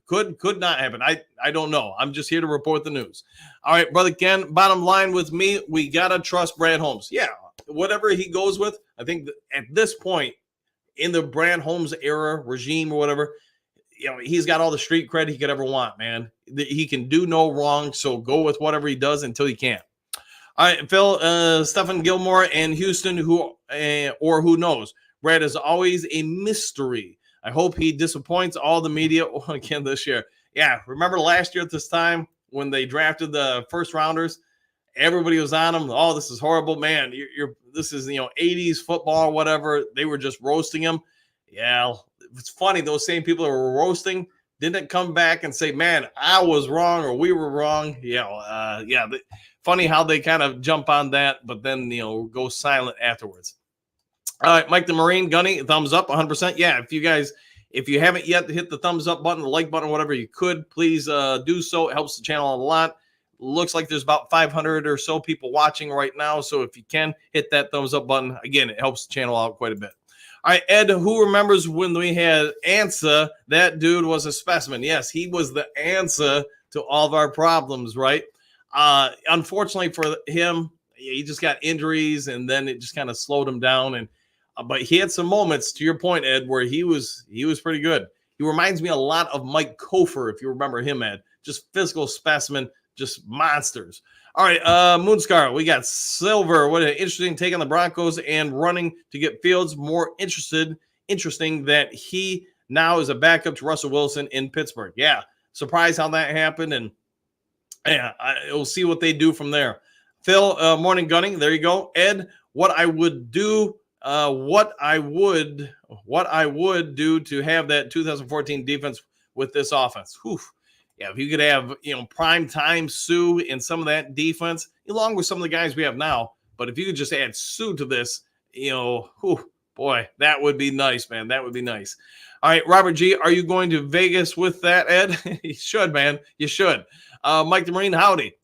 could not happen. I don't know. I'm just here to report the news. All right, Brother Ken, bottom line with me, we got to trust Brad Holmes. Yeah, whatever he goes with, I think at this point in the Brad Holmes era, regime or whatever, he's got all the street cred he could ever want, man. He can do no wrong, so go with whatever he does until he can't. All right, Phil, Stephen Gilmore and Houston, who knows? Brad is always a mystery. I hope he disappoints all the media again this year. Yeah, remember last year at this time when they drafted the first rounders? Everybody was on him. Oh, this is horrible, man. This is 80s football or whatever. They were just roasting him. Yeah, it's funny. Those same people that were roasting didn't come back and say, "Man, I was wrong" or "We were wrong." Funny how they kind of jump on that, but then go silent afterwards. All right, Mike the Marine, Gunny, thumbs up, 100%. Yeah, if you haven't yet hit the thumbs up button, the like button, whatever you could, please do so. It helps the channel a lot. Looks like there's about 500 or so people watching right now. So if you can hit that thumbs up button, again, it helps the channel out quite a bit. All right, Ed, who remembers when we had Ansa? That dude was a specimen. Yes, he was the answer to all of our problems, right? Unfortunately for him, he just got injuries, and then it just kind of slowed him down. And but he had some moments, to your point, Ed, where he was pretty good. He reminds me a lot of Mike Kofer, if you remember him, Ed. Just physical specimen, just monsters. All right, Moonscar, we got Silver. What an interesting take on the Broncos and running to get Fields. More interesting that he now is a backup to Russell Wilson in Pittsburgh. Yeah, surprised how that happened, and yeah, we'll see what they do from there. Phil, morning gunning. There you go. Ed, what I would do to have that 2014 defense with this offense. Whew. Yeah, if you could have, prime time Sue in some of that defense, along with some of the guys we have now, but if you could just add Sue to this, boy, that would be nice, man. That would be nice. All right, Robert G., are you going to Vegas with that, Ed? You should, man. You should. Mike the Marine, howdy.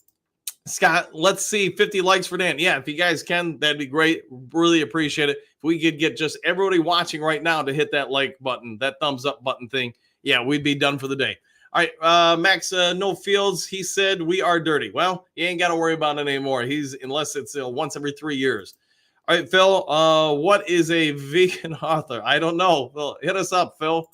Scott, let's see 50 likes for Dan. Yeah, if you guys can, that'd be great. Really appreciate it. If we could get just everybody watching right now to hit that like button, that thumbs up button thing, yeah, we'd be done for the day. All right, Max, no Fields. He said we are dirty. Well, you ain't got to worry about it anymore. Unless it's once every 3 years. All right, Phil, what is a vegan author? I don't know. Phil, hit us up, Phil.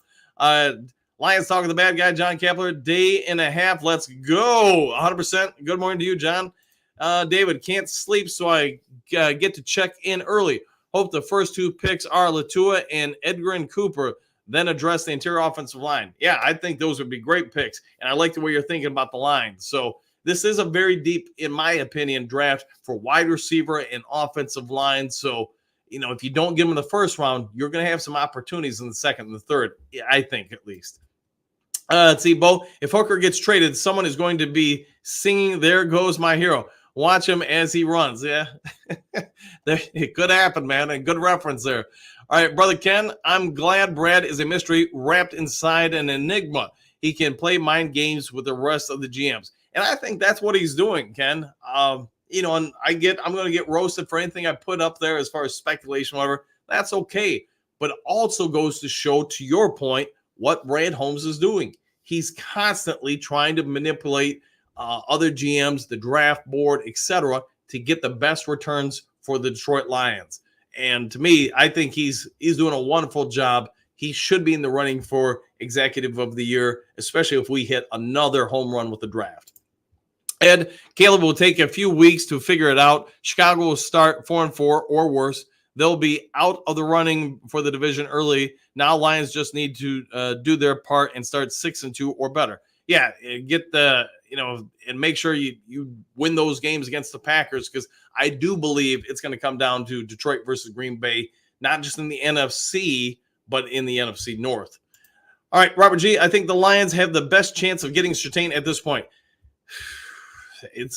Lions talking to the bad guy, John Kepler. Day and a half. Let's go. 100%. Good morning to you, John. David, can't sleep, so I get to check in early. Hope the first 2 picks are Latua and Edgerrin Cooper, then address the interior offensive line. Yeah, I think those would be great picks, and I like the way you're thinking about the line. So this is a very deep, in my opinion, draft for wide receiver and offensive line. So, if you don't get them in the first round, you're going to have some opportunities in the second and the third, I think at least. Let's see, Bo. If Hooker gets traded, someone is going to be singing "There Goes My Hero." Watch him as he runs. Yeah, it could happen, man. A good reference there. All right, Brother Ken, I'm glad Brad is a mystery wrapped inside an enigma. He can play mind games with the rest of the GMs. And I think that's what he's doing, Ken. And I'm going to get roasted for anything I put up there as far as speculation, whatever. That's okay. But it also goes to show, to your point, what Brad Holmes is doing. He's constantly trying to manipulate other GMs, the draft board, etc., to get the best returns for the Detroit Lions. And to me, I think he's doing a wonderful job. He should be in the running for Executive of the Year, especially if we hit another home run with the draft. And Caleb will take a few weeks to figure it out. Chicago will start 4-4 or worse. They'll be out of the running for the division early. Now Lions just need to do their part and start 6-2 or better. Yeah, get and make sure you win those games against the Packers, because I do believe it's going to come down to Detroit versus Green Bay, not just in the NFC, but in the NFC North. All right, Robert G., I think the Lions have the best chance of getting Surtain at this point. It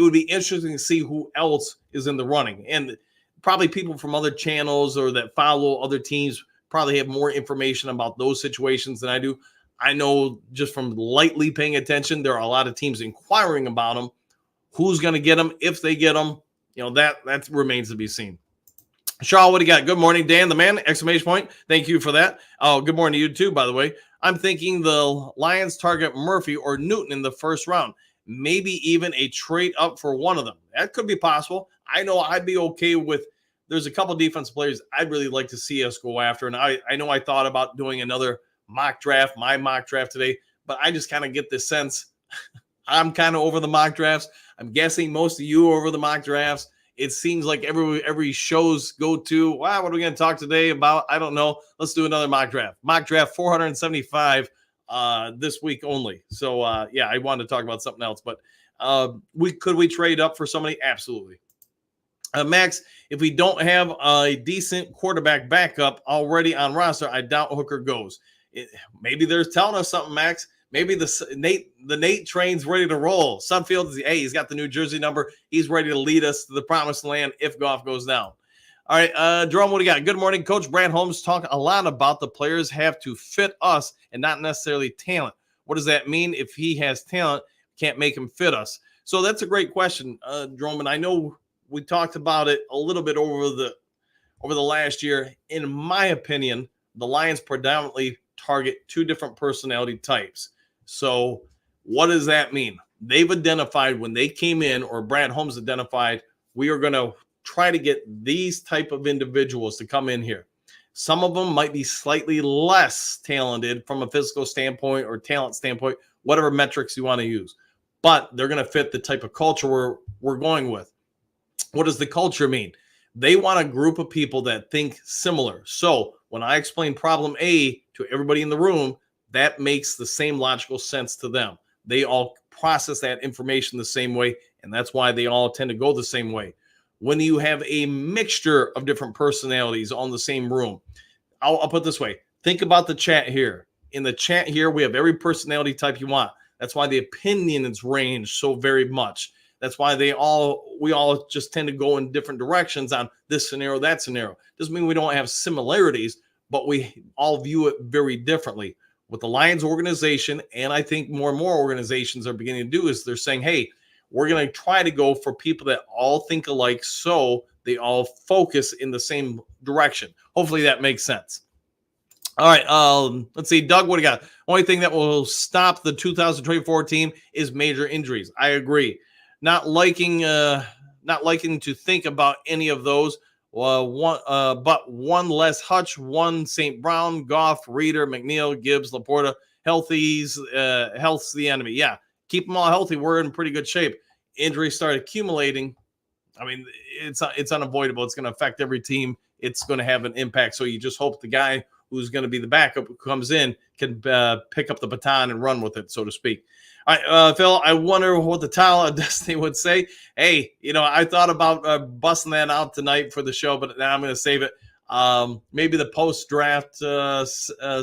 would be interesting to see who else is in the running, and probably people from other channels or that follow other teams probably have more information about those situations than I do. I know just from lightly paying attention, there are a lot of teams inquiring about them. Who's going to get them, if they get them, that remains to be seen. Shaw, what do you got? Good morning, Dan, the man, exclamation point. Thank you for that. Oh, good morning to you too, by the way. I'm thinking the Lions target Murphy or Newton in the first round. Maybe even a trade up for one of them. That could be possible. I know I'd be okay with, there's a couple defensive players I'd really like to see us go after. And I know I thought about doing another my mock draft today, but I just kind of get this sense I'm kind of over the mock drafts. I'm guessing most of you are over the mock drafts. It seems like every show's go to, wow, what are we going to talk today about? I don't know. Let's do another mock draft. Mock draft 475 this week only. So, I wanted to talk about something else, but could we trade up for somebody? Absolutely. Max, if we don't have a decent quarterback backup already on roster, I doubt Hooker goes. Maybe they're telling us something, Max. Maybe the Nate train's ready to roll. Sunfield, he's got the New Jersey number. He's ready to lead us to the promised land if Goff goes down. All right, Jerome, what do you got? Good morning. Coach Brad Holmes talked a lot about the players have to fit us and not necessarily talent. What does that mean? If he has talent, can't make him fit us. So that's a great question, Jerome. And I know we talked about it a little bit over the last year. In my opinion, the Lions predominantly target 2 different personality types. So what does that mean? They've identified when they came in, or Brad Holmes identified, we are going to try to get these type of individuals to come in here. Some of them might be slightly less talented from a physical standpoint or talent standpoint, whatever metrics you want to use, but they're going to fit the type of culture we're going with. What does the culture mean? They want a group of people that think similar. So when I explain problem A to everybody in the room, that makes the same logical sense to them. They all process that information the same way, and that's why they all tend to go the same way. When you have a mixture of different personalities on the same room, I'll put it this way. Think about the chat here. In the chat here, we have every personality type you want. That's why the opinions range so very much. That's why we all just tend to go in different directions on this scenario, that scenario. Doesn't mean we don't have similarities, but we all view it very differently. What the Lions organization, and I think more and more organizations are beginning to do, is they're saying, hey, we're going to try to go for people that all think alike so they all focus in the same direction. Hopefully that makes sense. All right, let's see. Doug, what do you got? Only thing that will stop the 2024 team is major injuries. I agree. Not liking to think about any of those. But one less Hutch, one St. Brown, Goff, Reeder, McNeil, Gibbs, Laporta. Health's the enemy. Yeah, keep them all healthy. We're in pretty good shape. Injuries start accumulating. I mean, it's unavoidable. It's going to affect every team. It's going to have an impact. So you just hope the guy who's going to be the backup who comes in can pick up the baton and run with it, so to speak. All right, Phil, I wonder what the Tower of Destiny would say. Hey, I thought about busting that out tonight for the show, but now I'm going to save it. Maybe the post-draft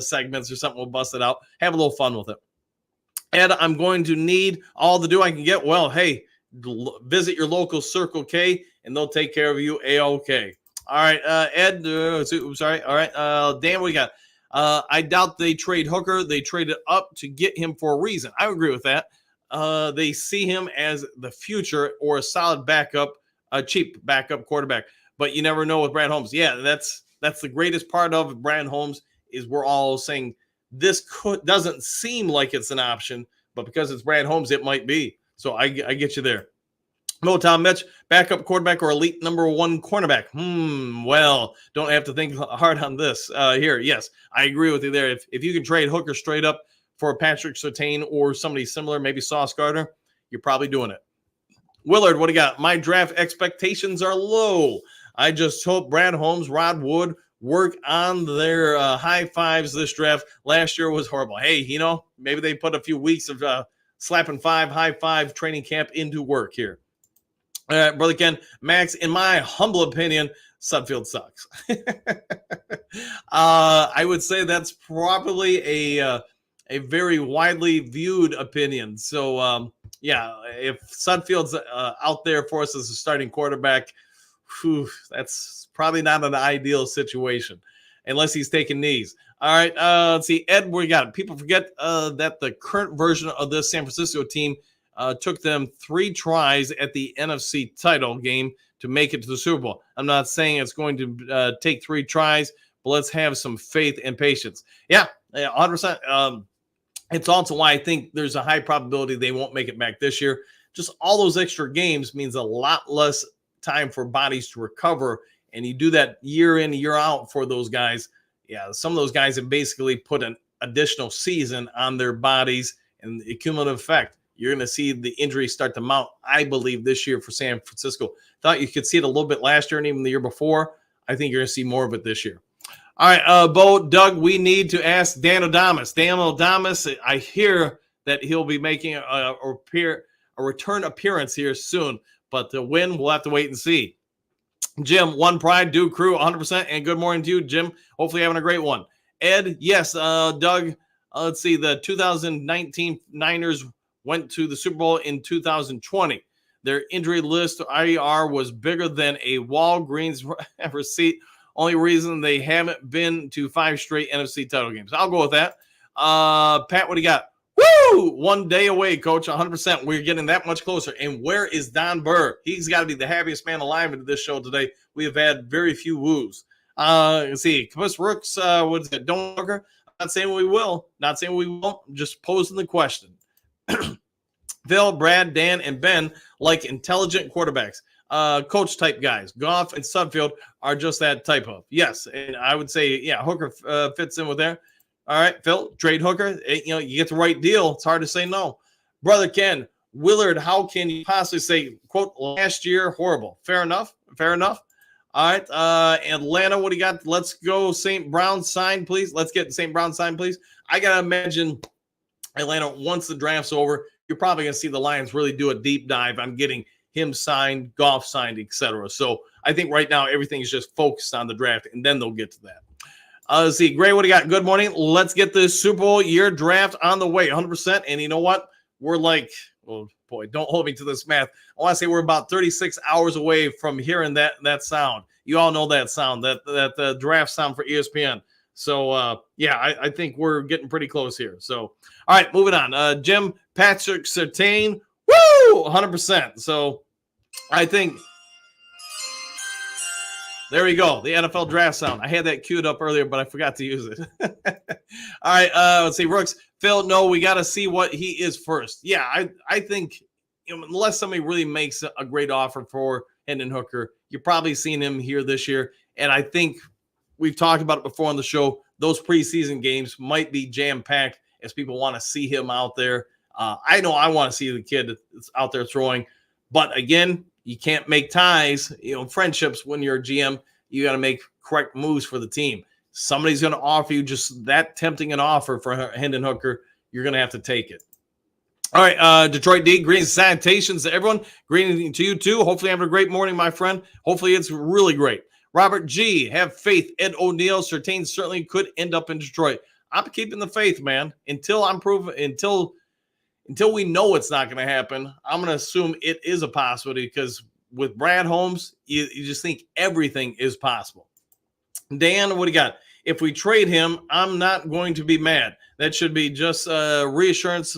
segments or something will bust it out. Have a little fun with it. And I'm going to need all the do I can get. Well, hey, visit your local Circle K, and they'll take care of you A-OK. All right, Ed, sorry. All right, Dan, what do you got? I doubt they trade Hooker. They traded up to get him for a reason. I agree with that. They see him as the future or a solid backup, a cheap backup quarterback. But you never know with Brad Holmes. Yeah, that's the greatest part of Brad Holmes is we're all saying this doesn't seem like it's an option, but because it's Brad Holmes, it might be. So I get you there. No, Tom Mitch, backup quarterback or elite number one cornerback? Well, don't have to think hard on this here. Yes, I agree with you there. If you can trade Hooker straight up for Patrick Surtain or somebody similar, maybe Sauce Gardner, you're probably doing it. Willard, what do you got? My draft expectations are low. I just hope Brad Holmes, Rod Wood work on their high fives this draft. Last year was horrible. Hey, maybe they put a few weeks of slapping high five training camp into work here. All right, Brother Ken, Max, in my humble opinion, Sudfeld sucks. I would say that's probably a very widely viewed opinion. So, if Sudfeld's out there for us as a starting quarterback, that's probably not an ideal situation unless he's taking knees. All right, let's see. Ed, we got it. People forget that the current version of this San Francisco team took them 3 tries at the NFC title game to make it to the Super Bowl. I'm not saying it's going to take 3 tries, but let's have some faith and patience. Yeah, 100%. It's also why I think there's a high probability they won't make it back this year. Just all those extra games means a lot less time for bodies to recover, and you do that year in, year out for those guys. Yeah, some of those guys have basically put an additional season on their bodies, and the cumulative effect. You're going to see the injuries start to mount, I believe, this year for San Francisco. Thought you could see it a little bit last year and even the year before. I think you're going to see more of it this year. All right, Bo, Doug, we need to ask Dan Adamas. Dan Adamas, I hear that he'll be making a return appearance here soon, but the win, we'll have to wait and see. Jim, One Pride, Duke Crew, 100%, and good morning to you, Jim. Hopefully having a great one. Ed, yes, Doug, let's see, the 2019 Niners went to the Super Bowl in 2020. Their injury list IR was bigger than a Walgreens receipt. Only reason they haven't been to 5 straight NFC title games. I'll go with that. Pat, what do you got? Woo! 1 day away, Coach. 100%. We're getting that much closer. And where is Don Burr? He's got to be the happiest man alive in this show today. We have had very few woos. Let's see. Chris Rooks, what is it? Don't look her. I'm not saying we will. Not saying we won't. I'm just posing the question. Phil, Brad, Dan, and Ben like intelligent quarterbacks. Coach type guys. Goff and Sudfeld are just that type of. Yes, and I would say, yeah, Hooker fits in with there. All right, Phil, trade Hooker. You get the right deal. It's hard to say no. Brother Ken, Willard, how can you possibly say, quote, last year, horrible? Fair enough. Fair enough. All right, Atlanta, what do you got? Let's go St. Brown sign, please. Let's get St. Brown sign, please. I got to imagine Atlanta, once the draft's over, you're probably going to see the Lions really do a deep dive on getting him signed, Goff signed, etc. So I think right now everything's just focused on the draft, and then they'll get to that. Let's see. Gray, what do you got? Good morning. Let's get this Super Bowl year draft on the way, 100%. And you know what? We're like, oh, boy, don't hold me to this math. I want to say we're about 36 hours away from hearing that sound. You all know that sound, that draft sound for ESPN. So, I think we're getting pretty close here. So, all right, moving on. Jim, Patrick Surtain, Woo! 100%. So I think there we go. The NFL draft sound. I had that queued up earlier, but I forgot to use it. All right. Let's see. Rooks. Phil, no, we got to see what he is first. Yeah, I think unless somebody really makes a great offer for Hendon Hooker, you're probably seeing him here this year. And I think we've talked about it before on the show. Those preseason games might be jam-packed as people want to see him out there. I know I want to see the kid that's out there throwing. But again, you can't make ties, friendships when you're a GM. You got to make correct moves for the team. Somebody's going to offer you just that tempting an offer for Hendon Hooker. You're going to have to take it. All right, Detroit D, greetings and salutations to everyone. Greetings to you too. Hopefully having a great morning, my friend. Hopefully it's really great. Robert G, have faith. Ed O'Neill, Surtain certainly could end up in Detroit. I'm keeping the faith, man. Until we know it's not going to happen, I'm going to assume it is a possibility because with Brad Holmes, you just think everything is possible. Dan, what do you got? If we trade him, I'm not going to be mad. That should be just reassure us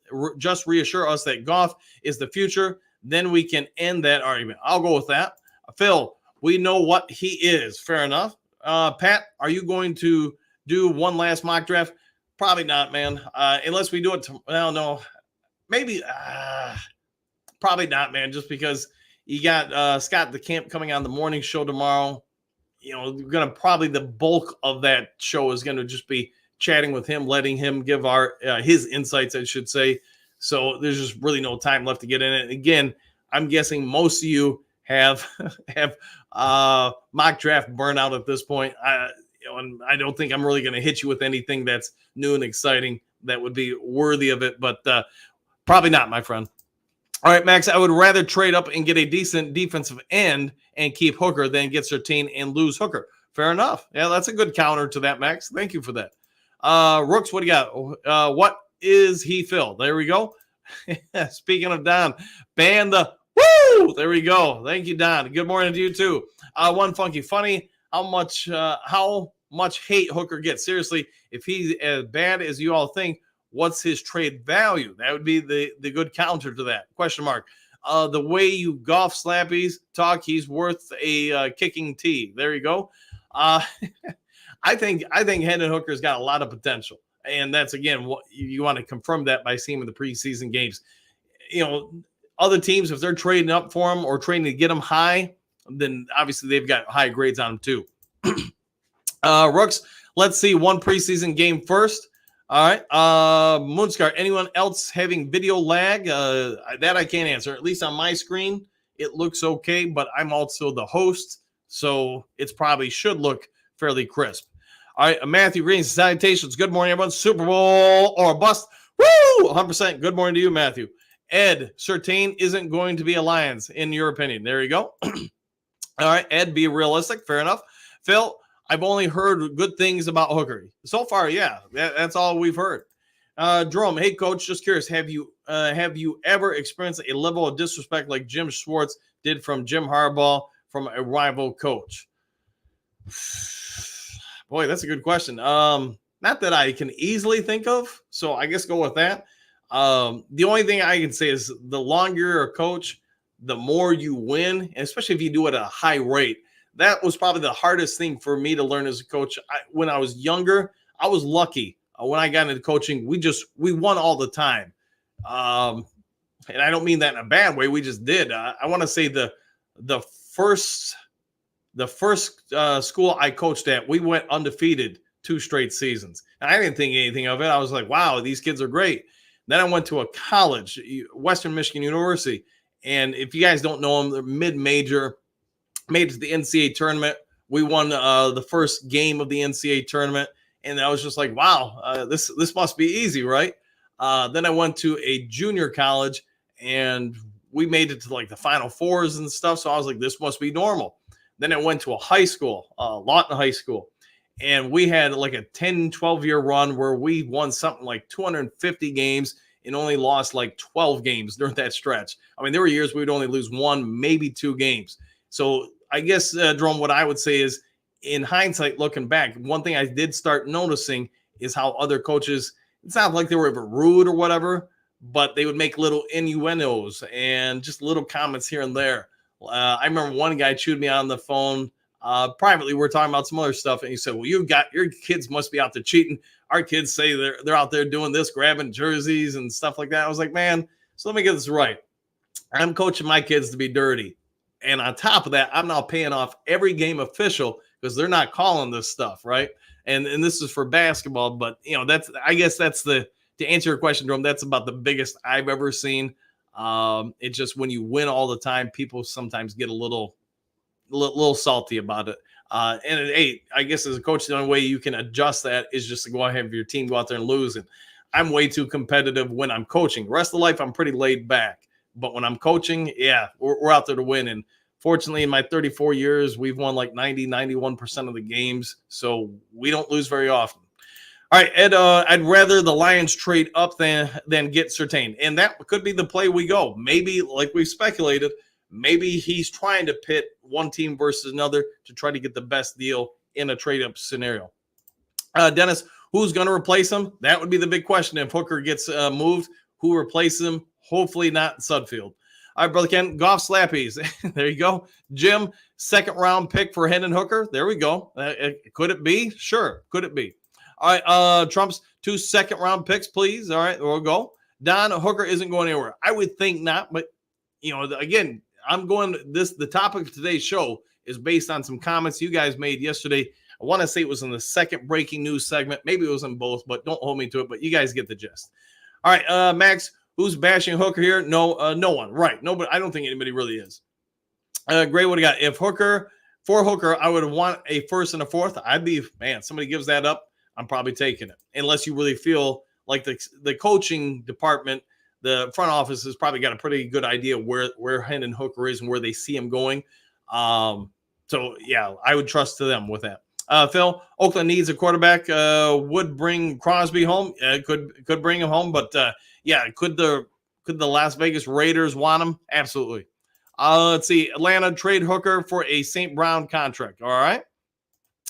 that Goff is the future. Then we can end that argument. I'll go with that. Phil, we know what he is. Fair enough. Pat, are you going to do one last mock draft? Probably not, man. Unless we do it. Well, no. Maybe. Probably not, man. Just because you got Scott DeCamp coming on the morning show tomorrow. We're going to probably the bulk of that show is going to just be chatting with him, letting him give his insights, I should say. So there's just really no time left to get in it. Again, I'm guessing most of you have mock draft burnout at this point. And I don't think I'm really going to hit you with anything that's new and exciting that would be worthy of it, but probably not, my friend. All right, Max, I would rather trade up and get a decent defensive end and keep Hooker than get Surtain and lose Hooker. Fair enough. Yeah, that's a good counter to that, Max. Thank you for that. Rooks, what do you got? What is he, Phil? There we go. Speaking of Don, ban the woo! There we go. Thank you, Don. Good morning to you, too. One funky funny. How much hate Hooker gets? Seriously, if he's as bad as you all think, what's his trade value? That would be the good counter to that. Question mark. The way you golf slappies talk, he's worth a kicking tee. There you go. I think Hendon Hooker's got a lot of potential. And that's, again, what you want to confirm that by seeing him in the preseason games. Other teams, if they're trading up for him or trading to get him high, then obviously they've got high grades on him too. Rooks, let's see one preseason game first. All right. Moonscar, anyone else having video lag? That I can't answer. At least on my screen, it looks okay, but I'm also the host, so it's probably should look fairly crisp. All right. Matthew Green, salutations. Good morning, everyone. Super Bowl or bust. Woo! 100%. Good morning to you, Matthew. Ed, Surtain isn't going to be a Lions, in your opinion. There you go. All right. Ed, be realistic. Fair enough. Phil, I've only heard good things about Hooker. So far, yeah, that's all we've heard. Jerome, hey, coach, just curious, have you ever experienced a level of disrespect like Jim Schwartz did from Jim Harbaugh from a rival coach? Boy, that's a good question. Not that I can easily think of, so I guess go with that. The only thing I can say is the longer you're a coach, the more you win, and especially if you do it at a high rate. That was probably the hardest thing for me to learn as a coach. When I was younger, I was lucky. When I got into coaching, we won all the time. And I don't mean that in a bad way. We just did. I want to say the first school I coached at, we went undefeated 2 straight seasons. And I didn't think anything of it. I was like, wow, these kids are great. Then I went to a college, Western Michigan University. And if you guys don't know them, they're mid-major. Made it to the NCAA tournament. We won the first game of the NCAA tournament, and I was just like, wow, this must be easy, right? Then I went to a junior college, and we made it to like the Final Fours and stuff, so I was like, this must be normal. Then I went to a high school, Lawton High School, and we had like a 10, 12-year run where we won something like 250 games and only lost like 12 games during that stretch. I mean, there were years we would only lose 1, maybe 2 games. So I guess, Jerome, what I would say is, in hindsight, looking back, one thing I did start noticing is how other coaches, it's not like they were ever rude or whatever, but they would make little innuendos and just little comments here and there. I remember one guy chewed me on the phone privately. We're talking about some other stuff, and he said, "Well, you got your kids must be out there cheating. Our kids say they're out there doing this, grabbing jerseys and stuff like that." I was like, "Man, so let me get this right. I'm coaching my kids to be dirty, and on top of that, I'm now paying off every game official because they're not calling this stuff, right?" And this is for basketball, but that's, I guess that's to answer your question, Jerome, that's about the biggest I've ever seen. It's just when you win all the time, people sometimes get a little salty about it. Hey, I guess as a coach, the only way you can adjust that is just to go ahead and have your team go out there and lose. And I'm way too competitive when I'm coaching. The rest of life, I'm pretty laid back. But when I'm coaching, yeah, we're out there to win. And fortunately, in my 34 years, we've won like 91% of the games. So we don't lose very often. All right, Ed, I'd rather the Lions trade up than get Surtain. And that could be the play we go. Maybe, like we speculated, maybe he's trying to pit one team versus another to try to get the best deal in a trade-up scenario. Dennis, who's going to replace him? That would be the big question. If Hooker gets moved, who replaces him? Hopefully not Sudfield. All right, Brother Ken, Goff slappies. There you go. Jim, second-round pick for Hendon Hooker. There we go. Could it be? Sure. Could it be? All right, Trump's 2 second-round picks, please. All right, we'll go. Don, Hooker isn't going anywhere. I would think not, but, again, I'm going the topic of today's show is based on some comments you guys made yesterday. I want to say it was in the second breaking news segment. Maybe it was in both, but don't hold me to it. But you guys get the gist. All right, Max, who's bashing Hooker here? No one. Right. Nobody. I don't think anybody really is. Gray, what do you got? If for Hooker, I would want a first and a fourth. I'd be, man, somebody gives that up, I'm probably taking it. Unless you really feel like the coaching department, the front office has probably got a pretty good idea where Hendon Hooker is and where they see him going. So, yeah, I would trust to them with that. Phil, Oakland needs a quarterback. Would bring Crosby home. Could bring him home. But, yeah, could the Las Vegas Raiders want him? Absolutely. Let's see. Atlanta trade Hooker for a St. Brown contract. All right.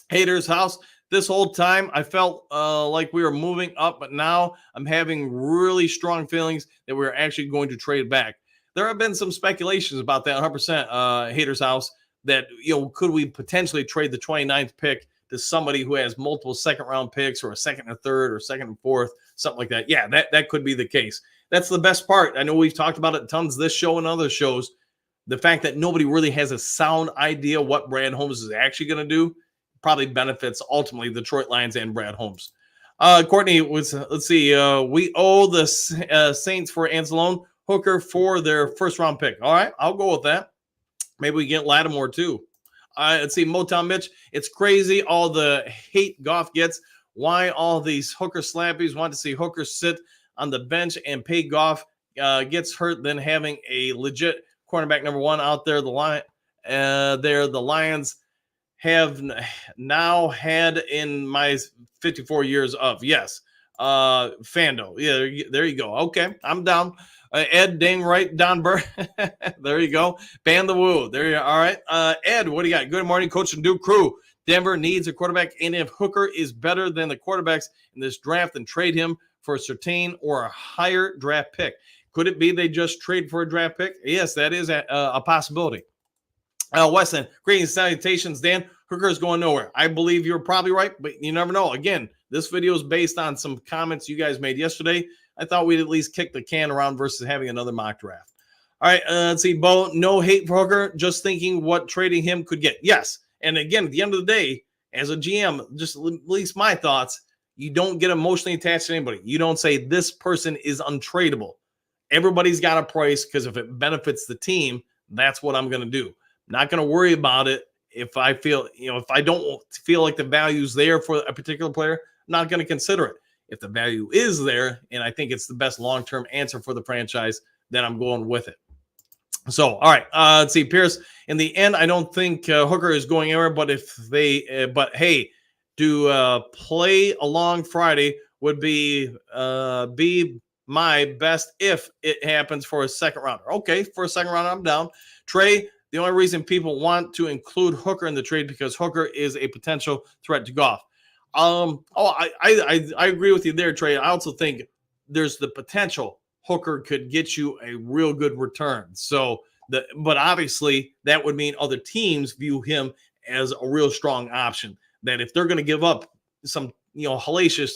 Haters house. This whole time, I felt like we were moving up, but now I'm having really strong feelings that we're actually going to trade back. There have been some speculations about that 100% Haters House that, could we potentially trade the 29th pick to somebody who has multiple second-round picks or a second and third or second and fourth, something like that. Yeah, that could be the case. That's the best part. I know we've talked about it tons this show and other shows. The fact that nobody really has a sound idea what Brad Holmes is actually going to do probably benefits ultimately the Detroit Lions and Brad Holmes. Courtney, let's see. We owe the Saints for Anzalone, Hooker for their first-round pick. All right, I'll go with that. Maybe we get Lattimore too. Let's see. Motown Mitch, it's crazy all the hate Goff gets. Why all these Hooker slappies want to see Hooker sit on the bench and pay Goff gets hurt than having a legit cornerback number one out there. The Lions have now had in my 54 years of. Yes. Fando. Yeah, there you go. Okay, I'm down. Ed, dang right, Don Burr. There you go. Ban the woo. There you are. All right. Ed, what do you got? Good morning, Coach and Duke crew. Denver needs a quarterback, and if Hooker is better than the quarterbacks in this draft, then trade him for a Surtain or a higher draft pick. Could it be they just trade for a draft pick? Yes, that is a possibility. Weston, greetings, salutations, Dan. Hooker is going nowhere. I believe you're probably right, but you never know. Again, this video is based on some comments you guys made yesterday. I thought we'd at least kick the can around versus having another mock draft. All right, let's see, Bo. No hate for Hooker, just thinking what trading him could get. Yes, and again, at the end of the day, as a GM, just at least my thoughts, you don't get emotionally attached to anybody. You don't say this person is untradeable. Everybody's got a price because if it benefits the team, that's what I'm going to do. Not going to worry about it if I feel, if I don't feel like the value is there for a particular player, I'm not going to consider it. If the value is there and I think it's the best long-term answer for the franchise, then I'm going with it. So, all right, let's see, Pierce. In the end, I don't think Hooker is going anywhere, but but hey, to play along Friday would be my best if it happens for a second rounder. Okay, for a second rounder, I'm down. Trey, the only reason people want to include Hooker in the trade because Hooker is a potential threat to Goff. I agree with you there, Trey. I also think there's the potential Hooker could get you a real good return. But obviously that would mean other teams view him as a real strong option. That if they're going to give up some, hellacious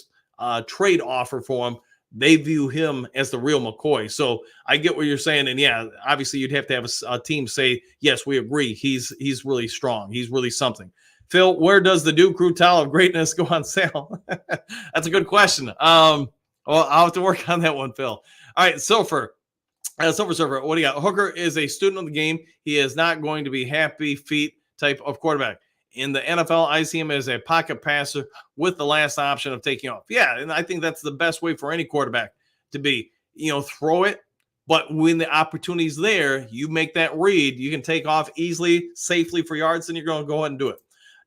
trade offer for him, they view him as the real McCoy. So I get what you're saying, and yeah, obviously you'd have to have a team say, yes, we agree. He's really strong. He's really something. Phil, where does the Duke Crew Towel of Greatness go on sale? That's a good question. Well, I'll have to work on that one, Phil. All right, Silver Surfer, what do you got? Hooker is a student of the game. He is not going to be happy feet type of quarterback. In the NFL, I see him as a pocket passer with the last option of taking off. Yeah, and I think that's the best way for any quarterback to be. Throw it, but when the opportunity's there, you make that read. You can take off easily, safely for yards, and you're going to go ahead and do it.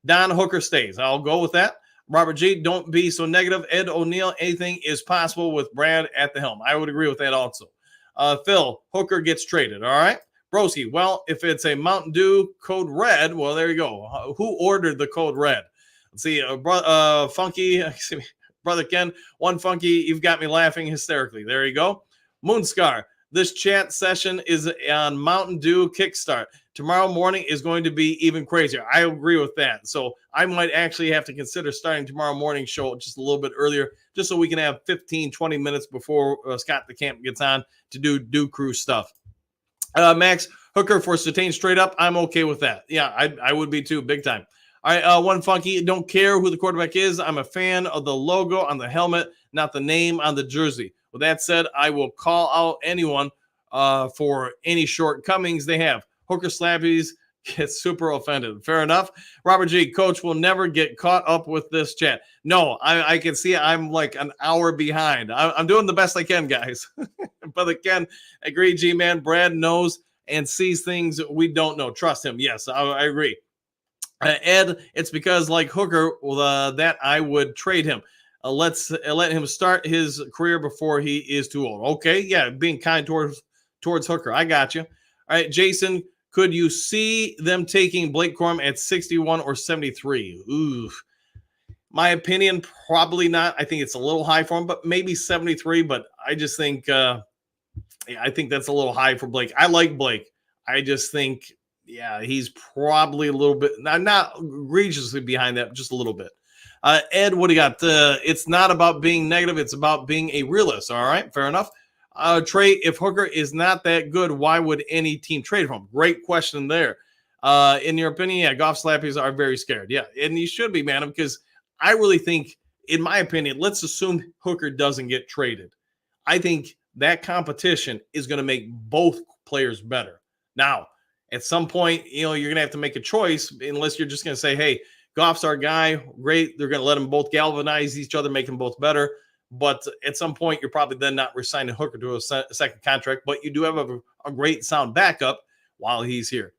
Don, Hooker stays. I'll go with that. Robert G, don't be so negative. Ed O'Neill, anything is possible with Brad at the helm. I would agree with that also. Phil, Hooker gets traded. All right. Broski, well, if it's a Mountain Dew code red, well, there you go. Who ordered the code red? Let's see. Funky, Brother Ken, one Funky, you've got me laughing hysterically. There you go. Moonscar, this chat session is on Mountain Dew Kickstart. Tomorrow morning is going to be even crazier. I agree with that. So I might actually have to consider starting tomorrow morning show just a little bit earlier, just so we can have 15, 20 minutes before Scott the Camp gets on to do Dew Crew stuff. Max, Hooker for Sertain straight up. I'm okay with that. Yeah, I would be too, big time. All right, one Funky, don't care who the quarterback is. I'm a fan of the logo on the helmet, not the name on the jersey. With that said, I will call out anyone for any shortcomings they have. Hooker slappies get super offended. Fair enough. Robert G, Coach will never get caught up with this chat. No, I can see I'm like an hour behind. I'm doing the best I can, guys. But again, agree, G-Man. Brad knows and sees things we don't know. Trust him. Yes, I agree. Ed, it's because like Hooker, that I would trade him. Let him start his career before he is too old. Okay, yeah, being kind towards Hooker. I got you. All right, Jason, could you see them taking Blake Corum at 61 or 73? Ooh, my opinion, probably not. I think it's a little high for him, but maybe 73. But I just think I think that's a little high for Blake. I like Blake. I just think, yeah, he's probably a little bit, not egregiously behind that, just a little bit. Ed, what do you got? It's not about being negative. It's about being a realist. All right, fair enough. Trey, if Hooker is not that good, why would any team trade for him? Great question there. In your opinion, yeah, golf slappies are very scared. Yeah, and you should be, man, because I really think, in my opinion, let's assume Hooker doesn't get traded. I think that competition is going to make both players better. Now, at some point, you're going to have to make a choice, unless you're just going to say, hey, Goff's our guy. Great. They're going to let them both galvanize each other, make them both better. But at some point, you're probably then not resigning Hooker to a second contract, but you do have a great sound backup while he's here.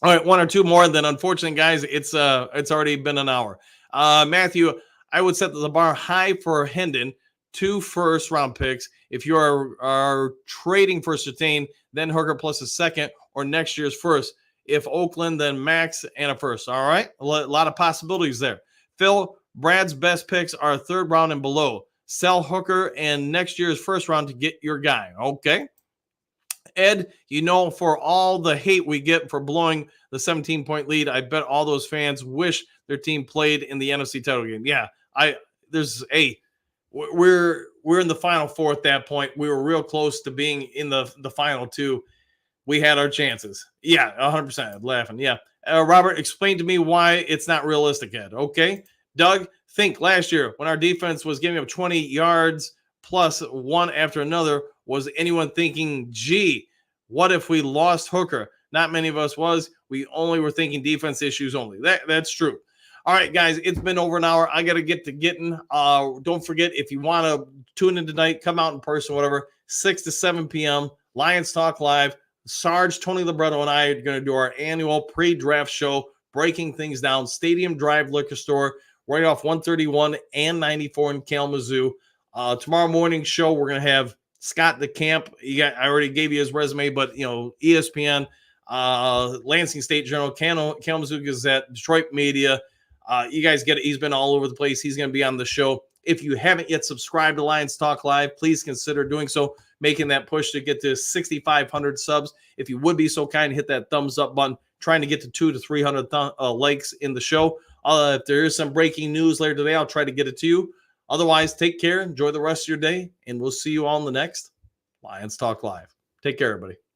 All right, one or two more. Then, unfortunately, guys, it's already been an hour. Matthew, I would set the bar high for Hendon, 2 first-round picks. If you are trading for Sertain, then Hooker plus a second or next year's first. If Oakland, then Max and a first. All right, a lot of possibilities there. Phil, Brad's best picks are third round and below. Sell Hooker and next year's first round to get your guy. Okay. Ed, for all the hate we get for blowing the 17-point lead, I bet all those fans wish their team played in the NFC title game. Yeah, we're in the Final Four at that point. We were real close to being in the Final Two. We had our chances. Yeah, 100%. Laughing. Yeah. Robert, explain to me why it's not realistic, Ed. Okay. Doug, think last year when our defense was giving up 20 yards plus one after another, was anyone thinking, gee, what if we lost Hooker? Not many of us was. We only were thinking defense issues only. That's true. All right, guys, it's been over an hour. I got to get to getting. Don't forget, if you want to tune in tonight, come out in person, whatever, 6 to 7 p.m., Lions Talk Live. Sarge, Tony Libretto, and I are going to do our annual pre-draft show, breaking things down. Stadium Drive Liquor Store, right off 131 and 94 in Kalamazoo. Tomorrow morning show, we're going to have Scott the Camp. I already gave you his resume, but ESPN, Lansing State Journal, Kalamazoo Gazette, Detroit Media. You guys get it. He's been all over the place. He's going to be on the show. If you haven't yet subscribed to Lions Talk Live, please consider doing so. making that push to get to 6,500 subs. If you would be so kind, hit that thumbs up button. Trying to get to 200 to 300 likes in the show. If there is some breaking news later today, I'll try to get it to you. Otherwise, take care. Enjoy the rest of your day, and we'll see you on the next Lions Talk Live. Take care, everybody.